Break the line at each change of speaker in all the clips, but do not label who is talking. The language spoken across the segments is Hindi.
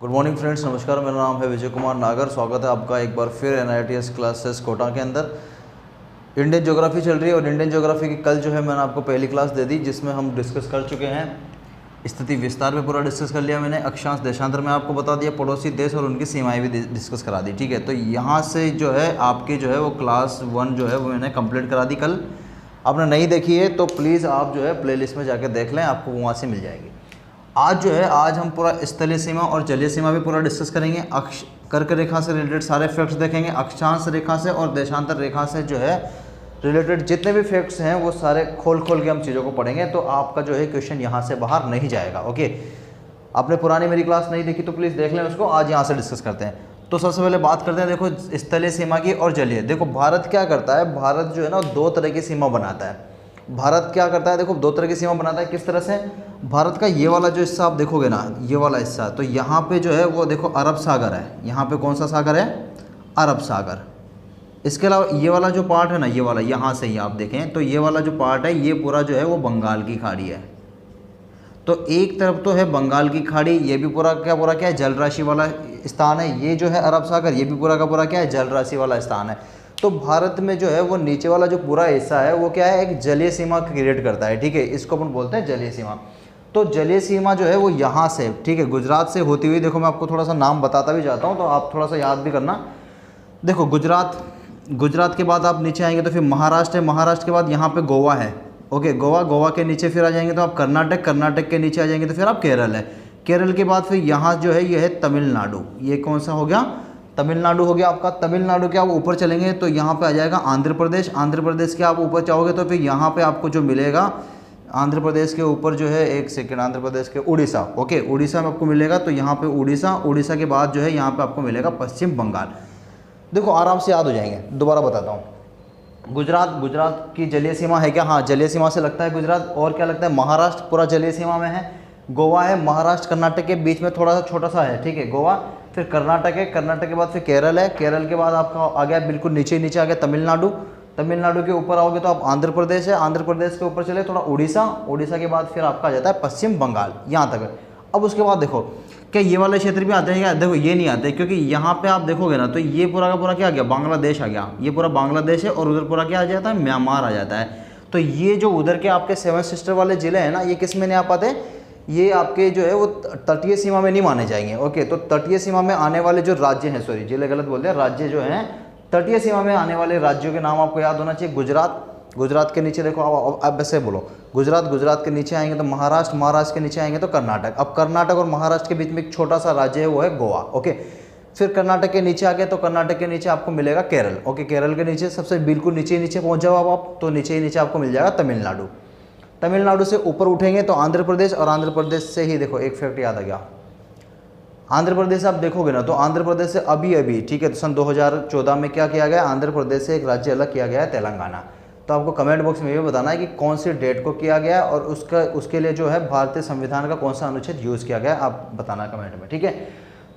गुड मॉर्निंग फ्रेंड्स, नमस्कार। मेरा नाम है विजय कुमार नागर। स्वागत है आपका एक बार फिर NITS क्लासेस कोटा के अंदर। इंडियन ज्योग्राफी चल रही है और इंडियन ज्योग्राफी की कल जो है मैंने आपको पहली क्लास दे दी, जिसमें हम डिस्कस कर चुके हैं। स्थिति विस्तार में पूरा डिस्कस कर लिया मैंने। अक्षांश देशांतर में आपको बता दिया, पड़ोसी देश और उनकी सीमाएँ भी डिस्कस करा दी। ठीक है, तो यहाँ से जो है आपकी जो है वो क्लास 1 जो है वो मैंने कंप्लीट करा दी। कल आपने नहीं देखी है तो प्लीज़ आप जो है प्लेलिस्ट में जाकर देख लें, आपको वहाँ से मिल जाएगी। आज हम पूरा स्थलीय सीमा और जलीय सीमा भी पूरा डिस्कस करेंगे। कर्क रेखा से रिलेटेड सारे फैक्ट्स देखेंगे। अक्षांश रेखा से और देशांतर रेखा से जो है रिलेटेड जितने भी फैक्ट्स हैं वो सारे खोल के हम चीज़ों को पढ़ेंगे, तो आपका जो है क्वेश्चन यहाँ से बाहर नहीं जाएगा। ओके, आपने पुरानी मेरी क्लास नहीं देखी तो प्लीज़ देख लें उसको। आज यहाँ से डिस्कस करते हैं। तो सबसे पहले बात करते हैं, देखो स्थलीय सीमा की और जलीय। देखो भारत क्या करता है, भारत जो है ना दो तरह की सीमा बनाता है। भारत क्या करता है, देखो दो तरह की सीमा बनाता है। किस तरह से? भारत का ये वाला जो हिस्सा आप देखोगे ना, ये वाला हिस्सा, तो यहाँ पे जो है वो देखो अरब सागर है। यहाँ पे कौन सा सागर है? अरब सागर। इसके अलावा ये वाला जो पार्ट है ना, ये वाला यहाँ से ही आप देखें तो ये वाला जो पार्ट है ये पूरा जो है वो बंगाल की खाड़ी है। तो एक तरफ तो है बंगाल की खाड़ी, ये भी पूरा क्या है, जल राशि वाला स्थान है। ये जो है अरब सागर, ये भी पूरा का पूरा क्या है, जल राशि वाला स्थान है। तो भारत में जो है वो नीचे वाला जो पूरा हिस्सा है वो क्या है, एक जलीय सीमा क्रिएट करता है। ठीक है, इसको अपन बोलते हैं जलीय सीमा। तो जलीय सीमा जो है वो यहाँ से, ठीक है, गुजरात से होती हुई, देखो मैं आपको थोड़ा सा नाम बताता भी जाता हूँ तो आप थोड़ा सा याद भी करना। देखो गुजरात के बाद आप नीचे आएंगे तो फिर महाराष्ट्र है। महाराष्ट्र के बाद यहाँ पे गोवा है। ओके, गोवा के नीचे फिर आ जाएंगे तो आप कर्नाटक के नीचे आ जाएंगे तो फिर आप केरल है। केरल के बाद फिर यहाँ जो है ये है तमिलनाडु। ये कौन सा हो गया? तमिलनाडु हो गया आपका। तमिलनाडु के आप ऊपर चलेंगे तो यहाँ पे आ जाएगा आंध्र प्रदेश। आंध्र प्रदेश के आप ऊपर चाहोगे तो फिर यहाँ पे आपको जो मिलेगा, आंध्र प्रदेश के ऊपर जो है, एक सेकेंड, आंध्र प्रदेश के उड़ीसा। ओके, उड़ीसा में आपको मिलेगा। तो यहाँ पे उड़ीसा के बाद जो है यहाँ पे आपको मिलेगा पश्चिम बंगाल। देखो आराम से याद हो जाएंगे, दोबारा बताता हूँ। गुजरात की जलीय सीमा है क्या? हाँ, जलीय सीमा से लगता है गुजरात। और क्या लगता है? महाराष्ट्र पूरा जलीय सीमा में है। गोवा है, महाराष्ट्र कर्नाटक के बीच में थोड़ा सा छोटा सा है। ठीक है, गोवा, फिर कर्नाटक है, कर्नाटक के बाद फिर केरल है, केरल के बाद आपका आ गया बिल्कुल नीचे आ गया तमिलनाडु। तमिलनाडु के ऊपर आओगे तो आप आंध्र प्रदेश है, आंध्र प्रदेश के ऊपर चले थोड़ा उड़ीसा के बाद फिर आपका आ जाता है पश्चिम बंगाल, यहाँ तक। अब उसके बाद देखो क्या ये वाले क्षेत्र भी आते हैं क्या? देखो ये नहीं आते, क्योंकि यहाँ पे आप देखोगे ना तो ये पूरा का पूरा क्या आ गया, बांग्लादेश आ गया। ये पूरा बांग्लादेश है और उधर पूरा क्या आ जाता है, म्यांमार आ जाता है। तो ये जो उधर के आपके 7 सिस्टर वाले जिले हैं ना, ये किस में नहीं आ पाते, ये आपके जो है वो तटीय सीमा में नहीं माने जाएंगे। ओके, तो तटीय सीमा में आने वाले जो राज्य हैं, सॉरी जिले गलत बोलते हैं, राज्य जो हैं तटीय सीमा में आने वाले राज्यों के नाम आपको याद होना चाहिए। गुजरात के नीचे देखो, अब ऐसे बोलो, गुजरात के नीचे आएंगे तो महाराष्ट्र के नीचे आएंगे तो कर्नाटक। अब कर्नाटक और महाराष्ट्र के बीच में एक छोटा सा राज्य है, वो है गोवा। ओके, फिर कर्नाटक के नीचे आ गए तो कर्नाटक के नीचे आपको मिलेगा केरल। ओके, केरल के नीचे सबसे बिल्कुल नीचे पहुंच जाओ आप, तो नीचे आपको मिल जाएगा तमिलनाडु। तमिलनाडु से ऊपर उठेंगे तो आंध्र प्रदेश, और आंध्र प्रदेश से ही देखो एक फैक्ट याद आ गया, आंध्र प्रदेश आप देखोगे ना तो आंध्र प्रदेश से अभी ठीक है, तो सन 2014 में क्या किया गया, आंध्र प्रदेश से एक राज्य अलग किया गया है, तेलंगाना। तो आपको कमेंट बॉक्स में ये बताना है कि कौन सी डेट को किया गया और उसके लिए जो है भारतीय संविधान का कौन सा अनुच्छेद यूज़ किया गया, आप बताना कमेंट में। ठीक है,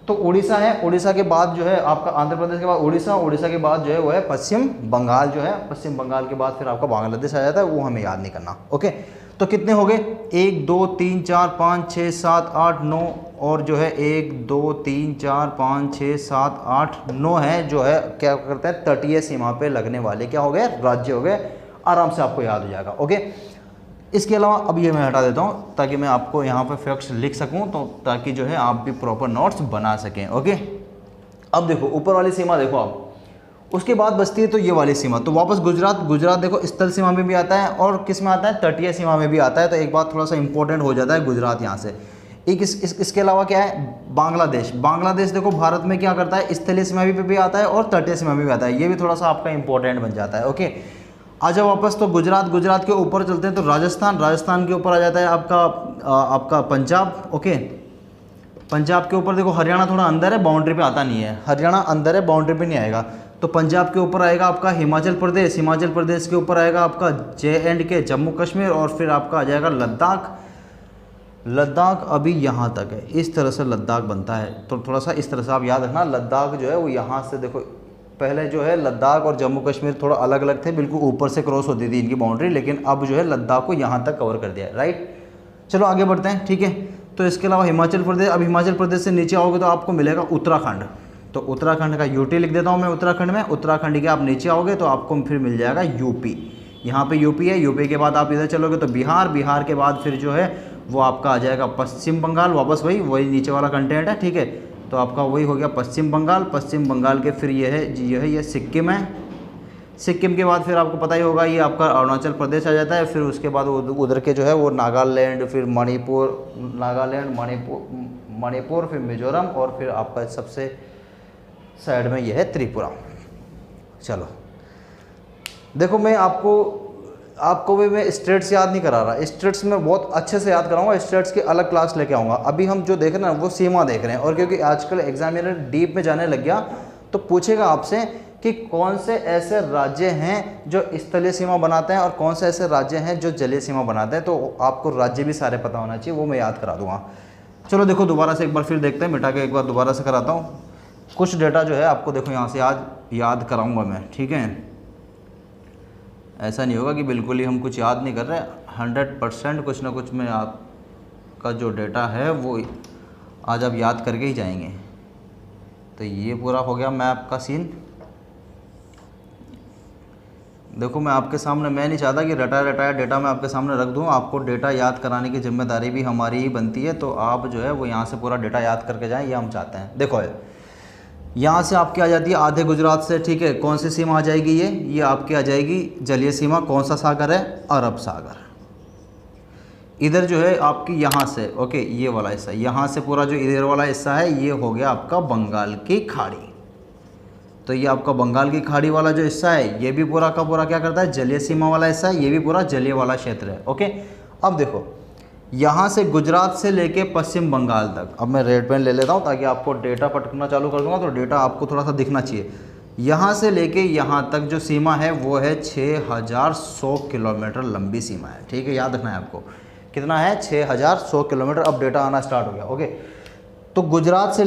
तो उड़ीसा है, उड़ीसा के बाद जो है आपका आंध्र प्रदेश के बाद उड़ीसा के बाद जो है वो है पश्चिम बंगाल जो है, पश्चिम बंगाल के बाद फिर आपका बांग्लादेश आ जाता है, वो हमें याद नहीं करना। ओके, तो कितने हो गए, 1 2 3 4 5 6 7 8 9, और जो है 1 2 3 4 5 6 7 8 9 है जो है क्या करते हैं, तटीय सीमा पे लगने वाले क्या हो गए, राज्य हो गए। आराम से आपको याद हो जाएगा। ओके, इसके अलावा अब ये मैं हटा देता हूँ ताकि मैं आपको यहाँ पे फैक्ट्स लिख सकूँ, तो ताकि जो है आप भी प्रॉपर नोट्स बना सकें। ओके, अब देखो ऊपर वाली सीमा देखो आप, उसके बाद बचती है तो ये वाली सीमा। तो वापस गुजरात देखो स्थल सीमा में भी आता है और किस में आता है, तटीय सीमा में भी आता है। तो एक बात थोड़ा सा इंपॉर्टेंट हो जाता है गुजरात यहाँ से। एक इसके अलावा क्या है, बांग्लादेश देखो भारत में क्या करता है, स्थलीय सीमा भी आता है और तटीय सीमा में भी आता है। ये भी थोड़ा सा आपका इंपॉर्टेंट बन जाता है। ओके, आ जाओ वापस, तो गुजरात के ऊपर चलते हैं तो राजस्थान के ऊपर आ जाता है आपका पंजाब। ओके, पंजाब के ऊपर देखो हरियाणा थोड़ा अंदर है, बाउंड्री पे आता नहीं है, हरियाणा अंदर है, बाउंड्री पे नहीं आएगा। तो पंजाब के ऊपर आएगा आपका हिमाचल प्रदेश के ऊपर आएगा आपका J&K जम्मू कश्मीर, और फिर आपका आ जाएगा लद्दाख अभी यहाँ तक है। इस तरह से लद्दाख बनता है, तो थोड़ा सा इस तरह से आप याद रखना। लद्दाख जो है वो यहाँ से देखो, पहले जो है लद्दाख और जम्मू कश्मीर थोड़ा अलग अलग थे, बिल्कुल ऊपर से क्रॉस होती थी इनकी बाउंड्री, लेकिन अब जो है लद्दाख को यहाँ तक कवर कर दिया है। राइट, चलो आगे बढ़ते हैं। ठीक है, तो इसके अलावा हिमाचल प्रदेश, अब हिमाचल प्रदेश से नीचे आओगे तो आपको मिलेगा उत्तराखंड। तो उत्तराखंड का यूटी लिख देता हूँ मैं उत्तराखंड में। उत्तराखंड के आप नीचे आओगे तो आपको फिर मिल जाएगा यूपी। यहाँ पे यूपी है, यूपी के बाद आप इधर चलोगे तो बिहार, बिहार के बाद फिर जो है वो आपका आ जाएगा पश्चिम बंगाल, वापस वही नीचे वाला कंटेंट है, ठीक है। तो आपका वही हो गया पश्चिम बंगाल। पश्चिम बंगाल के फिर ये सिक्किम है। सिक्किम के बाद फिर आपको पता ही होगा ये आपका अरुणाचल प्रदेश आ जाता है। फिर उसके बाद उधर के जो है वो नागालैंड, फिर मणिपुर, फिर मिजोरम, और फिर आपका सबसे साइड में ये है त्रिपुरा। चलो देखो, मैं आपको भी मैं स्टेट्स याद नहीं करा रहा, स्टेट्स में बहुत अच्छे से याद कराऊंगा, स्टेट्स की अलग क्लास लेके आऊँगा। अभी हम जो देख रहे हैं ना वो सीमा देख रहे हैं, और क्योंकि आजकल एग्जामिनर डीप में जाने लग गया तो पूछेगा आपसे कि कौन से ऐसे राज्य हैं जो स्थलीय सीमा बनाते हैं और कौन से ऐसे राज्य हैं जो जलीय सीमा बनाते हैं। तो आपको राज्य भी सारे पता होना चाहिए, वो मैं याद करा दूंगा। चलो देखो, दोबारा से एक बार फिर देखते हैं, मिटा के एक बार दोबारा से कराता हूँ। कुछ डेटा जो है आपको देखो यहाँ से आज याद कराऊँगा मैं, ठीक है। ऐसा नहीं होगा कि बिल्कुल ही हम कुछ याद नहीं कर रहे, 100% कुछ ना कुछ में आपका जो डेटा है वो आज आप याद करके ही जाएंगे। तो ये पूरा हो गया मैप का सीन। देखो मैं आपके सामने, मैं नहीं चाहता कि रटाया डेटा मैं आपके सामने रख दूं, आपको डेटा याद कराने की जिम्मेदारी भी हमारी ही बनती है। तो आप जो है वो यहाँ से पूरा डेटा याद करके जाएं, ये हम चाहते हैं। देखो यहाँ से आपकी आ जाती है आधे गुजरात से, ठीक है। कौन सी सीमा आ जाएगी ये आपकी आ जाएगी जलीय सीमा। कौन सा सागर है? अरब सागर। इधर जो है आपकी यहाँ से, ओके, ये वाला हिस्सा, यहाँ से पूरा जो इधर वाला हिस्सा है ये हो गया आपका बंगाल की खाड़ी। तो ये आपका बंगाल की खाड़ी वाला जो हिस्सा है ये भी पूरा का पूरा क्या करता है, जलीय सीमा वाला हिस्सा है, ये भी पूरा जलीय वाला क्षेत्र है, ओके। अब देखो यहाँ से गुजरात से लेके पश्चिम बंगाल तक, अब मैं रेड पेन ले लेता हूँ ताकि आपको डेटा पटकना चालू कर दूंगा तो डेटा आपको थोड़ा सा दिखना चाहिए। यहाँ से लेके यहाँ तक जो सीमा है वो है 6100 किलोमीटर लंबी सीमा है, ठीक है। याद रखना है आपको, कितना है, 6100 किलोमीटर। अब डेटा आना स्टार्ट हो गया, ओके। तो गुजरात से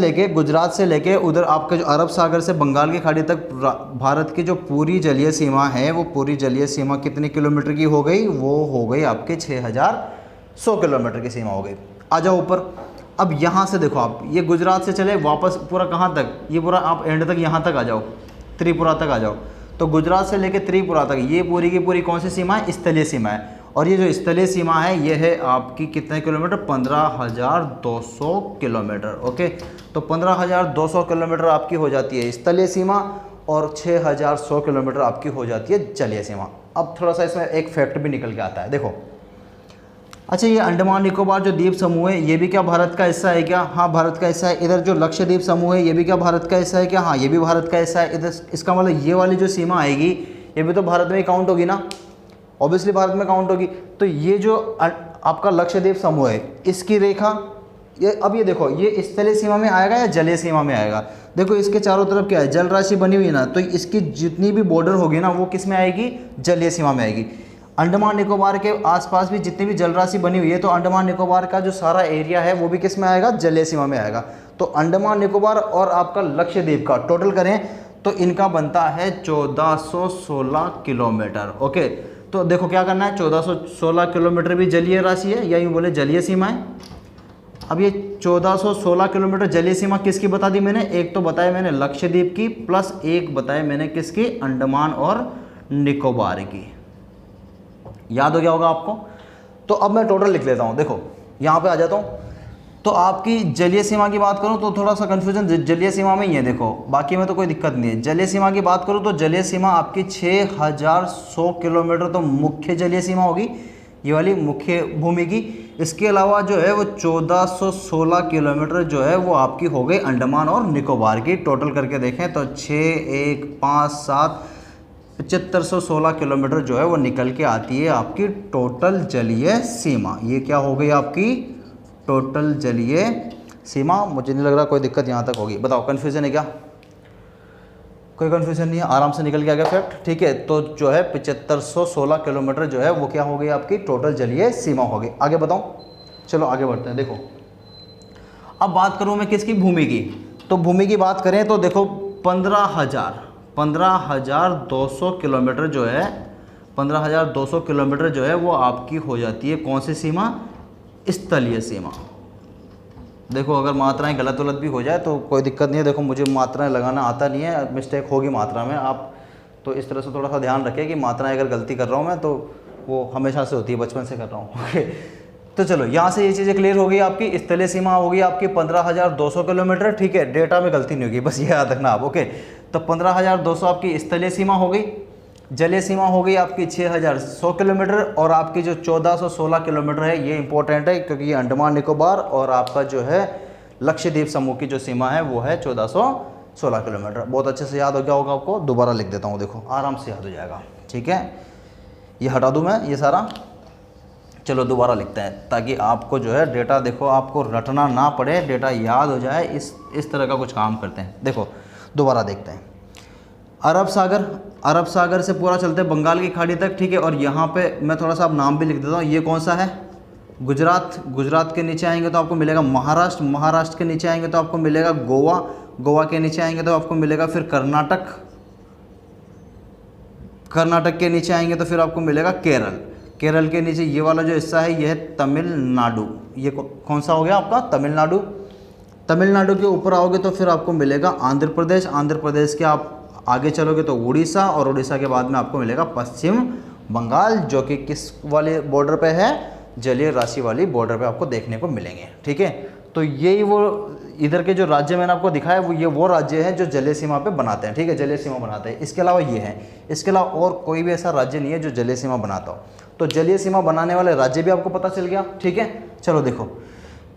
लेके उधर आपके जो अरब सागर से बंगाल की खाड़ी तक भारत की जो पूरी जलीय सीमा है वो पूरी जलीय सीमा कितनी किलोमीटर की हो गई, वो हो गई आपके 6100 किलोमीटर की सीमा हो गई। आ जाओ ऊपर। अब यहाँ से देखो आप, ये गुजरात से चले वापस पूरा कहाँ तक, ये पूरा आप एंड तक यहाँ तक आ जाओ, त्रिपुरा तक आ जाओ। तो गुजरात से लेके त्रिपुरा तक ये पूरी की पूरी कौन सी सीमा है, स्थलीय सीमा है। और ये जो स्थलीय सीमा है ये है आपकी कितने किलोमीटर, 15,200 किलोमीटर, ओके। तो 15,200 किलोमीटर आपकी हो जाती है स्थलीय सीमा और 6,100 किलोमीटर आपकी हो जाती है जलीय सीमा। अब थोड़ा सा इसमें एक फैक्ट भी निकल के आता है, देखो। अच्छा, ये अंडमान निकोबार जो द्वीप समूह है ये भी क्या भारत का हिस्सा है क्या? हाँ, भारत का हिस्सा है। इधर जो लक्षद्वीप समूह है ये भी क्या भारत का हिस्सा है क्या? हाँ, ये भी भारत का हिस्सा है। इधर इसका मतलब ये वाली जो सीमा आएगी ये भी तो भारत में ही काउंट होगी ना, ऑब्वियसली भारत में काउंट होगी। तो ये जो आपका लक्षद्वीप समूह है इसकी रेखा, ये अब ये देखो, ये स्थलीय सीमा में आएगा या जलीय सीमा में आएगा? देखो इसके चारों तरफ क्या है, जल राशि बनी हुई है ना, तो इसकी जितनी भी बॉर्डर होगी ना वो किस में आएगी, जलीय सीमा में आएगी। अंडमान निकोबार के आसपास भी जितनी भी जल राशि बनी हुई है तो अंडमान निकोबार का जो सारा एरिया है वो भी किस में आएगा, जलीय सीमा में आएगा। तो अंडमान निकोबार और आपका लक्षद्वीप का टोटल करें तो इनका बनता है 1416 किलोमीटर, ओके। तो देखो क्या करना है, 1416 किलोमीटर भी जलीय राशि है या यूँ बोले जलीय सीमा है। अब ये 1416 किलोमीटर जलीय सीमा किसकी बता दी मैंने, एक तो बताया मैंने लक्षद्वीप की, प्लस एक बताया मैंने किसकी, अंडमान और निकोबार की। याद हो गया होगा आपको। तो अब मैं टोटल लिख लेता हूँ, देखो यहाँ पे आ जाता हूँ। तो आपकी जलीय सीमा की बात करूँ तो थोड़ा सा कन्फ्यूजन जलीय सीमा में ही है, देखो बाकी में तो कोई दिक्कत नहीं है। जलीय सीमा की बात करूँ तो जलीय सीमा आपकी 6100 किलोमीटर तो मुख्य जलीय सीमा होगी, ये वाली मुख्य भूमि की। इसके अलावा जो है वो 1416 किलोमीटर जो है वो आपकी हो गई अंडमान और निकोबार की। टोटल करके देखें तो 7516 किलोमीटर जो है वो निकल के आती है आपकी टोटल जलीय सीमा। ये क्या हो गई आपकी टोटल जलीय सीमा। मुझे नहीं लग रहा कोई दिक्कत यहाँ तक होगी, बताओ कन्फ्यूजन है क्या? कोई कन्फ्यूजन नहीं है, आराम से निकल के आ गया फैक्ट, ठीक है। तो जो है 7516 किलोमीटर जो है वो क्या हो गई आपकी टोटल जलीय सीमा हो गई। आगे बताओ, चलो आगे बढ़ते हैं। देखो अब बात करूँ मैं किसकी, भूमि की। तो भूमि की बात करें तो देखो 15,200 किलोमीटर जो है, 15,200 किलोमीटर जो है वो आपकी हो जाती है कौन सी सीमा, स्थलीय सीमा, देखो अगर मात्राएं गलत वलत भी हो जाए तो कोई दिक्कत नहीं है। देखो मुझे मात्राएं लगाना आता नहीं है, मिस्टेक होगी मात्रा में, आप तो इस तरह से थोड़ा सा ध्यान रखें कि मात्राएं अगर गलती कर रहा हूँ मैं तो वो हमेशा से होती है, बचपन से कर रहा हूँ। ओके, तो चलो यहाँ से ये चीज़ें क्लियर हो गई आपकी। स्थलीय सीमा होगी आपकी 15,200 किलोमीटर, ठीक है, डेटा में गलती नहीं होगी, बस ये याद रखना आप। ओके, तो 15,200 आपकी स्थलीय सीमा हो गई। जलीय सीमा हो गई आपकी 6,100 किलोमीटर, और आपकी जो 1,416 किलोमीटर है ये इंपॉर्टेंट है क्योंकि ये अंडमान निकोबार और आपका जो है लक्षद्वीप समूह की जो सीमा है वो है 1,416 किलोमीटर। बहुत अच्छे से याद हो गया होगा आपको, दोबारा लिख देता हूँ, देखो आराम से याद हो जाएगा, ठीक है। ये हटा दूँ मैं ये सारा, चलो दोबारा लिखते हैं ताकि आपको जो है डेटा, देखो आपको रटना ना पड़े, डेटा याद हो जाए, इस तरह का कुछ काम करते हैं। देखो दोबारा देखते हैं। अरब सागर से पूरा चलते हैं बंगाल की खाड़ी तक, ठीक है। और यहाँ पे मैं थोड़ा सा अब नाम भी लिख देता हूँ। ये कौन सा है? गुजरात के नीचे आएंगे तो आपको मिलेगा महाराष्ट्र के नीचे आएंगे तो आपको मिलेगा गोवा के नीचे आएंगे तो आपको मिलेगा फिर कर्नाटक के नीचे आएंगे तो फिर आपको मिलेगा केरल के नीचे ये वाला जो हिस्सा है ये है तमिलनाडु। ये कौन सा हो गया आपका? तमिलनाडु के ऊपर आओगे तो फिर आपको मिलेगा आंध्र प्रदेश के आप आगे चलोगे तो उड़ीसा, और उड़ीसा के बाद में आपको मिलेगा पश्चिम बंगाल, जो कि किस वाले बॉर्डर पे है? जलीय राशि वाली बॉर्डर पे आपको देखने को मिलेंगे, ठीक है। तो यही वो इधर के जो राज्य मैंने आपको दिखाया वो राज्य है जो जलीय सीमा पे बनाते हैं, ठीक है, जलीय सीमा बनाते हैं। इसके अलावा ये है, इसके अलावा और कोई भी ऐसा राज्य नहीं है जो जलीय सीमा बनाता हो। तो जलीय सीमा बनाने वाले राज्य भी आपको पता चल गया, ठीक है। चलो देखो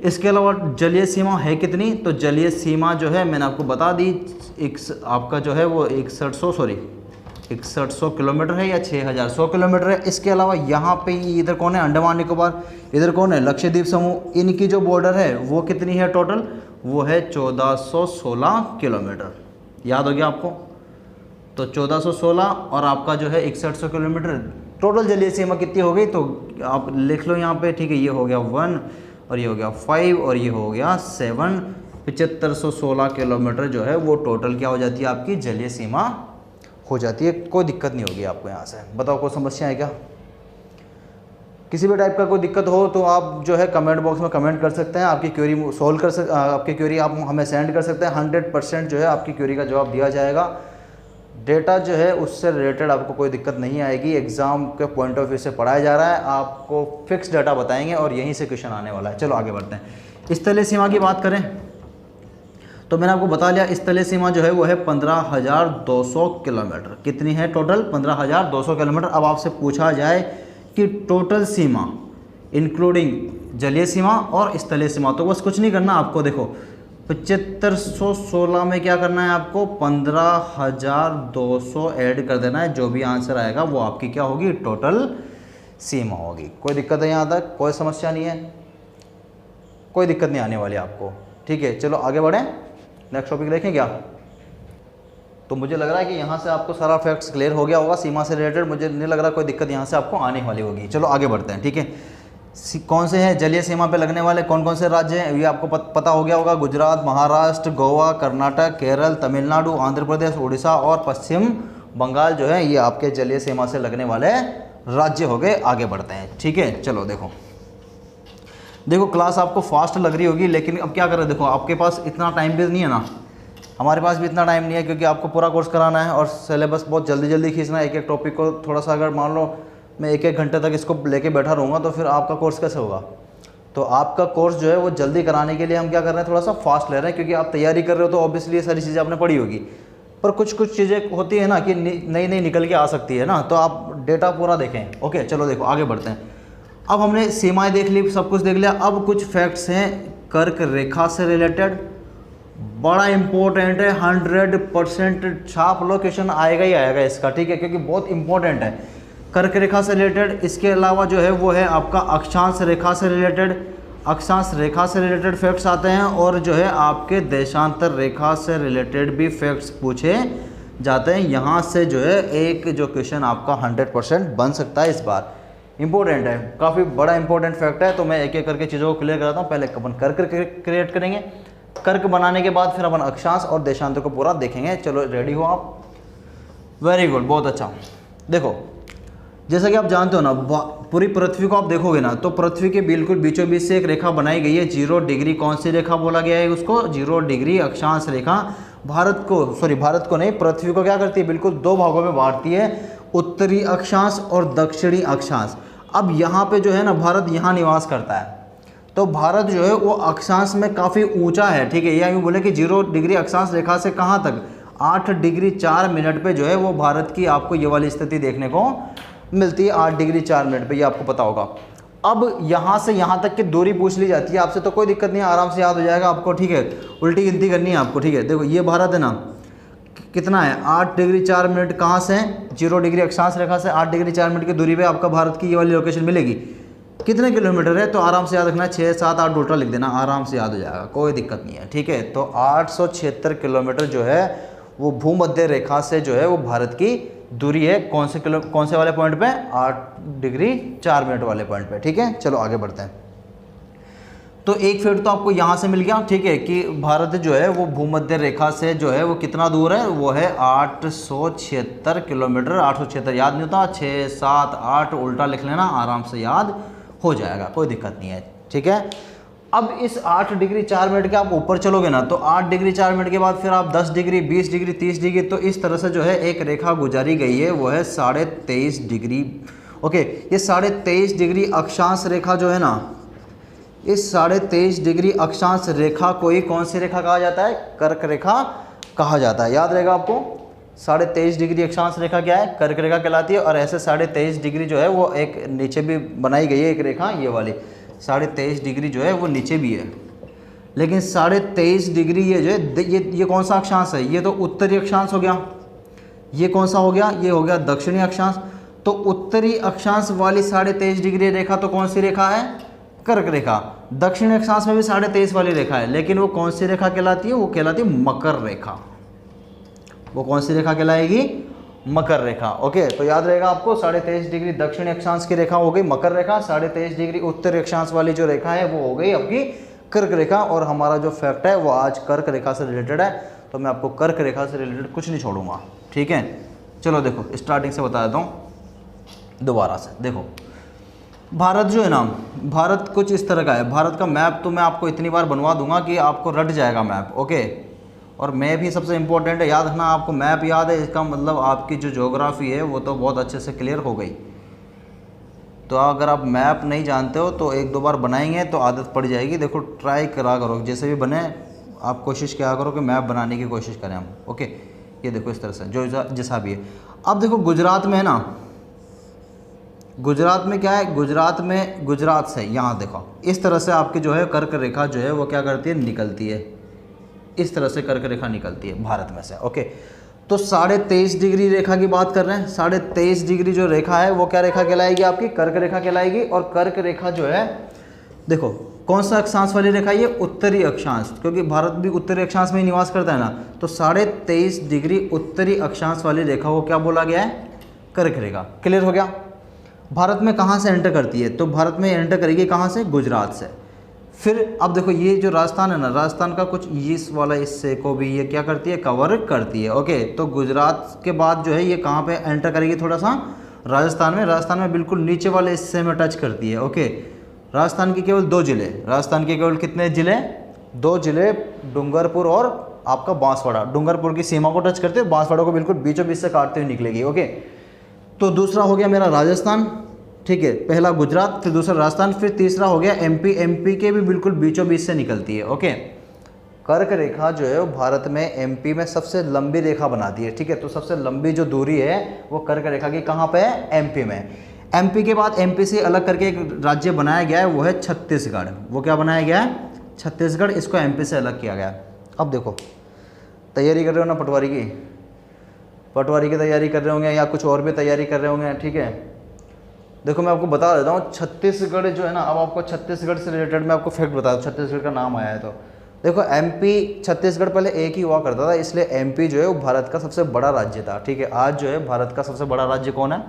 इसके अलावा जलीय सीमा है कितनी, तो जलीय सीमा जो है मैंने आपको बता दी, आपका जो है वो 6100 किलोमीटर है या 6,100 किलोमीटर है। इसके अलावा यहाँ पे इधर कौन है? अंडमान निकोबार, इधर कौन है? लक्षद्वीप समूह। इनकी जो बॉर्डर है वो कितनी है टोटल? वो है 1416 किलोमीटर। याद हो गया आपको? तो 1416 और आपका जो है 6100 किलोमीटर, टोटल जलीय सीमा कितनी हो गई? तो आप लिख लो यहाँ पे, ठीक है। ये हो गया 1 और ये हो गया 5 और ये हो गया 7, 7516 किलोमीटर जो है वो टोटल क्या हो जाती है? आपकी जलीय सीमा हो जाती है। कोई दिक्कत नहीं होगी आपको यहाँ से। बताओ कोई समस्या है क्या? किसी भी टाइप का कोई दिक्कत हो तो आप जो है कमेंट बॉक्स में कमेंट कर सकते हैं, आपकी क्वेरी सॉल्व कर आपकी क्वेरी आप हमें सेंड कर सकते हैं। 100% जो है आपकी क्वेरी का जवाब दिया जाएगा। डेटा जो है उससे रिलेटेड आपको कोई दिक्कत नहीं आएगी। एग्ज़ाम के पॉइंट ऑफ व्यू से पढ़ाया जा रहा है, आपको फिक्स डाटा बताएंगे और यहीं से क्वेश्चन आने वाला है। चलो आगे बढ़ते हैं। स्थलीय सीमा की बात करें तो मैंने आपको बता लिया, स्थलीय सीमा जो है वो है 15,200 किलोमीटर। कितनी है टोटल? 15,200 किलोमीटर। अब आपसे पूछा जाए कि टोटल सीमा इंक्लूडिंग जलीय सीमा और स्थलीय सीमा, तो बस कुछ नहीं करना आपको। देखो 7516 में क्या करना है आपको? 15,200 ऐड कर देना है। जो भी आंसर आएगा वो आपकी क्या होगी? टोटल सीमा होगी। कोई दिक्कत है यहाँ तक? कोई समस्या नहीं है? कोई दिक्कत नहीं आने वाली आपको, ठीक है। चलो आगे बढ़ें, नेक्स्ट टॉपिक देखें क्या? तो मुझे लग रहा है कि यहाँ से आपको सारा फैक्ट्स क्लियर हो गया होगा सीमा से रिलेटेड। मुझे नहीं लग रहा कोई दिक्कत यहाँ से आपको आने वाली होगी। चलो आगे बढ़ते हैं, ठीक है। कौन से हैं जलीय सीमा पे लगने वाले कौन कौन से राज्य हैं? ये आपको पता हो गया होगा। गुजरात, महाराष्ट्र, गोवा, कर्नाटक, केरल, तमिलनाडु, आंध्र प्रदेश, उड़ीसा और पश्चिम बंगाल जो है ये आपके जलीय सीमा से लगने वाले राज्य हो गए। आगे बढ़ते हैं, ठीक है। चलो देखो क्लास आपको फास्ट लग रही होगी, लेकिन अब क्या करें? देखो आपके पास इतना टाइम भी नहीं है ना, हमारे पास भी इतना टाइम नहीं है, क्योंकि आपको पूरा कोर्स कराना है और सिलेबस बहुत जल्दी खींचना है। एक टॉपिक को थोड़ा सा, अगर मान लो मैं 1 घंटे तक इसको लेके बैठा रहूँगा तो फिर आपका कोर्स कैसे होगा? तो आपका कोर्स जो है वो जल्दी कराने के लिए हम क्या कर रहे हैं? थोड़ा सा फास्ट ले रहे हैं, क्योंकि आप तैयारी कर रहे हो तो ऑब्वियसली ये सारी चीज़ें आपने पढ़ी होगी, पर कुछ चीज़ें होती है ना कि नई निकल के आ सकती है ना, तो आप डेटा पूरा देखें। ओके चलो देखो आगे बढ़ते हैं। अब हमने सीमाएं देख ली, सब कुछ देख लिया। अब कुछ फैक्ट्स हैं कर्क रेखा से रिलेटेड, बड़ा इंपॉर्टेंट है। 100% छाप लो, क्वेश्चन आएगा ही आएगा इसका, ठीक है, क्योंकि बहुत इंपॉर्टेंट है कर्क रेखा से रिलेटेड। इसके अलावा जो है वो है आपका अक्षांश रेखा से रिलेटेड फैक्ट्स आते हैं, और जो है आपके देशांतर रेखा से रिलेटेड भी फैक्ट्स पूछे जाते हैं। यहाँ से जो है एक जो क्वेश्चन आपका 100% बन सकता है इस बार। इंपॉर्टेंट है, काफ़ी बड़ा इंपॉर्टेंट फैक्ट है। तो मैं एक एक करके चीज़ों को क्लियर कराता हूँ। पहले अपन कर्क क्रिएट करेंगे, कर्क बनाने के बाद फिर अपन अक्षांश और देशांतर को पूरा देखेंगे। चलो रेडी हो आप? वेरी गुड, बहुत अच्छा। देखो जैसा कि आप जानते हो ना, पूरी पृथ्वी को आप देखोगे ना तो पृथ्वी के बिल्कुल बीचों बीच से एक रेखा बनाई गई है 0 डिग्री। कौन सी रेखा बोला गया है उसको? 0 डिग्री अक्षांश रेखा। भारत को नहीं, पृथ्वी को क्या करती है? बिल्कुल दो भागों में बांटती है, उत्तरी अक्षांश और दक्षिणी अक्षांश। अब यहाँ पे जो है ना भारत यहाँ निवास करता है, तो भारत जो है वो अक्षांश में काफ़ी ऊंचा है, ठीक है। या यूँ बोले कि 0 डिग्री अक्षांश रेखा से कहाँ तक? 8 डिग्री 4 मिनट पे जो है वो भारत की आपको ये वाली स्थिति देखने को मिलती है, 8 डिग्री 4 मिनट पे, ये आपको पता होगा। अब यहाँ से यहाँ तक की दूरी पूछ ली जाती है आपसे, तो कोई दिक्कत नहीं है, आराम से याद हो जाएगा आपको, ठीक है। उल्टी गिनती करनी है आपको, ठीक है। देखो ये भारत है ना, कितना है? 8 डिग्री 4 मिनट कहाँ से? 0 डिग्री अक्षांश रेखा से 8 डिग्री 4 मिनट की दूरी पे आपका भारत की ये वाली लोकेशन मिलेगी। कितने किलोमीटर है? तो आराम से याद रखना, 6 7 8 उल्टा लिख देना, आराम से याद हो जाएगा, कोई दिक्कत नहीं है, ठीक है। तो 876 किलोमीटर जो है वो भूमध्य रेखा से जो है वो भारत की दूरी है। कौन से वाले पॉइंट पे? 8 डिग्री 4 मिनट वाले पॉइंट पे, ठीक है। चलो आगे बढ़ते हैं। तो एक फैक्ट तो आपको यहाँ से मिल गया, ठीक है, कि भारत जो है वो भूमध्य रेखा से जो है वो कितना दूर है? वो है 876 किलोमीटर। 876 याद नहीं होता, 6 7 8 उल्टा लिख लेना, आराम से याद हो जाएगा, कोई दिक्कत नहीं है, ठीक है। अब इस 8 डिग्री 4 मिनट के आप ऊपर चलोगे ना, तो 8 डिग्री 4 मिनट के बाद फिर आप 10 डिग्री 20 डिग्री 30 डिग्री, तो इस तरह से जो है एक रेखा गुजारी गई है, वो है 23.5 डिग्री। ओके, ये 23.5 डिग्री अक्षांश रेखा जो है ना, इस 23.5 डिग्री अक्षांश रेखा को ही कौन सी रेखा कहा जाता है? कर्क रेखा कहा जाता है। याद रहेगा आपको, 23.5 डिग्री अक्षांश रेखा क्या है? कर्क रेखा कहलाती है। और ऐसे 23.5 डिग्री जो है वो एक नीचे भी बनाई गई है एक रेखा, ये वाली 23.5 डिग्री जो है वो नीचे भी है। लेकिन 23.5 डिग्री ये जो है ये कौन सा अक्षांश है? ये तो उत्तरी अक्षांश हो गया। ये कौन सा हो गया? ये हो गया दक्षिणी अक्षांश। तो उत्तरी अक्षांश वाली 23.5 डिग्री रेखा तो कौन सी रेखा है? कर्क रेखा। दक्षिणी अक्षांश में भी 23.5 वाली रेखा है, लेकिन वो कौन सी रेखा कहलाती है? वो कहलाती है मकर रेखा। वो कौन सी रेखा कहलाएगी? मकर रेखा। ओके, तो याद रहेगा आपको, 23.5 डिग्री दक्षिणी अक्षांश की रेखा हो गई मकर रेखा, 23.5 डिग्री उत्तरी अक्षांश वाली जो रेखा है वो हो गई आपकी कर्क रेखा। और हमारा जो फैक्ट है वो आज कर्क रेखा से रिलेटेड है, तो मैं आपको कर्क रेखा से रिलेटेड कुछ नहीं छोड़ूंगा, ठीक है। चलो देखो, स्टार्टिंग से बता देता हूँ दोबारा से। देखो भारत जो है ना, भारत कुछ इस तरह का है। भारत का मैप तो मैं आपको इतनी बार बनवा दूंगा कि आपको रट जाएगा मैप, ओके। और मैप ही सबसे इंपॉर्टेंट है, याद रखना। आपको मैप याद है, इसका मतलब आपकी जो ज्योग्राफी है वो तो बहुत अच्छे से क्लियर हो गई। तो अगर आप मैप नहीं जानते हो तो 1 2 बार बनाएंगे तो आदत पड़ जाएगी। देखो ट्राई करा करो, जैसे भी बने आप कोशिश किया करो कि मैप बनाने की कोशिश करें हम, ओके। ये देखो इस तरह से जो जैसा भी है। अब देखो गुजरात में है ना, गुजरात में क्या है? गुजरात से यहाँ देखो इस तरह से आपकी जो है कर्क रेखा जो है वो क्या करती है? निकलती है। इस तरह से कर्क रेखा निकलती है भारत में से, ओके। तो 23.5 डिग्री रेखा की बात कर रहे हैं। 23.5 डिग्री जो रेखा है वो क्या रेखा कहलाएगी? आपकी कर्क रेखा कहलाएगी। और कर्क रेखा जो है, देखो कौन सा अक्षांश वाली रेखा? ये उत्तरी अक्षांश, क्योंकि भारत भी उत्तरी अक्षांश में ही निवास करता है ना। तो 23.5 डिग्री उत्तरी अक्षांश वाली रेखा को क्या बोला गया है? कर्क रेखा। क्लियर हो गया? भारत में कहाँ से एंटर करती है? तो भारत में एंटर करेगी कहाँ से? गुजरात से। फिर अब देखो ये जो राजस्थान है ना, राजस्थान का कुछ इस वाला हिस्से को भी ये क्या करती है? कवर करती है, ओके। तो गुजरात के बाद जो है ये कहाँ पे एंटर करेगी? थोड़ा सा राजस्थान में। राजस्थान में बिल्कुल नीचे वाले हिस्से में टच करती है, ओके। राजस्थान के केवल 2 जिले, राजस्थान के केवल कितने जिले? 2 जिले, डूंगरपुर और आपका बांसवाड़ा। डूंगरपुर की सीमा को टच करते हुए बांसवाड़ा को बिल्कुल बीचों बीच से काटते हुए निकलेगी, ओके। तो दूसरा हो गया मेरा राजस्थान, ठीक है। पहला गुजरात, फिर दूसरा राजस्थान, फिर तीसरा हो गया एमपी। एमपी के भी बिल्कुल बीचों बीच से निकलती है, ओके। कर्क रेखा जो है वो भारत में एमपी में सबसे लंबी रेखा बनाती है, ठीक है। तो सबसे लंबी जो दूरी है वो कर्क रेखा की कहाँ पे है? एमपी में। एमपी के बाद एमपी से अलग करके एक राज्य बनाया गया है, वो है छत्तीसगढ़। वो क्या बनाया गया है? छत्तीसगढ़। इसको एमपी से अलग किया गया। अब देखो तैयारी कर रहे हो ना पटवारी की, पटवारी की तैयारी कर रहे होंगे या कुछ और भी तैयारी कर रहे होंगे, ठीक है। देखो मैं आपको बता देता हूँ, छत्तीसगढ़ जो है ना, अब आपको छत्तीसगढ़ से रिलेटेड मैं आपको फैक्ट बता दूँ, छत्तीसगढ़ का नाम आया है तो देखो एमपी छत्तीसगढ़ पहले एक ही हुआ करता था, इसलिए एमपी जो है वो भारत का सबसे बड़ा राज्य था, ठीक है। आज जो है भारत का सबसे बड़ा राज्य कौन है?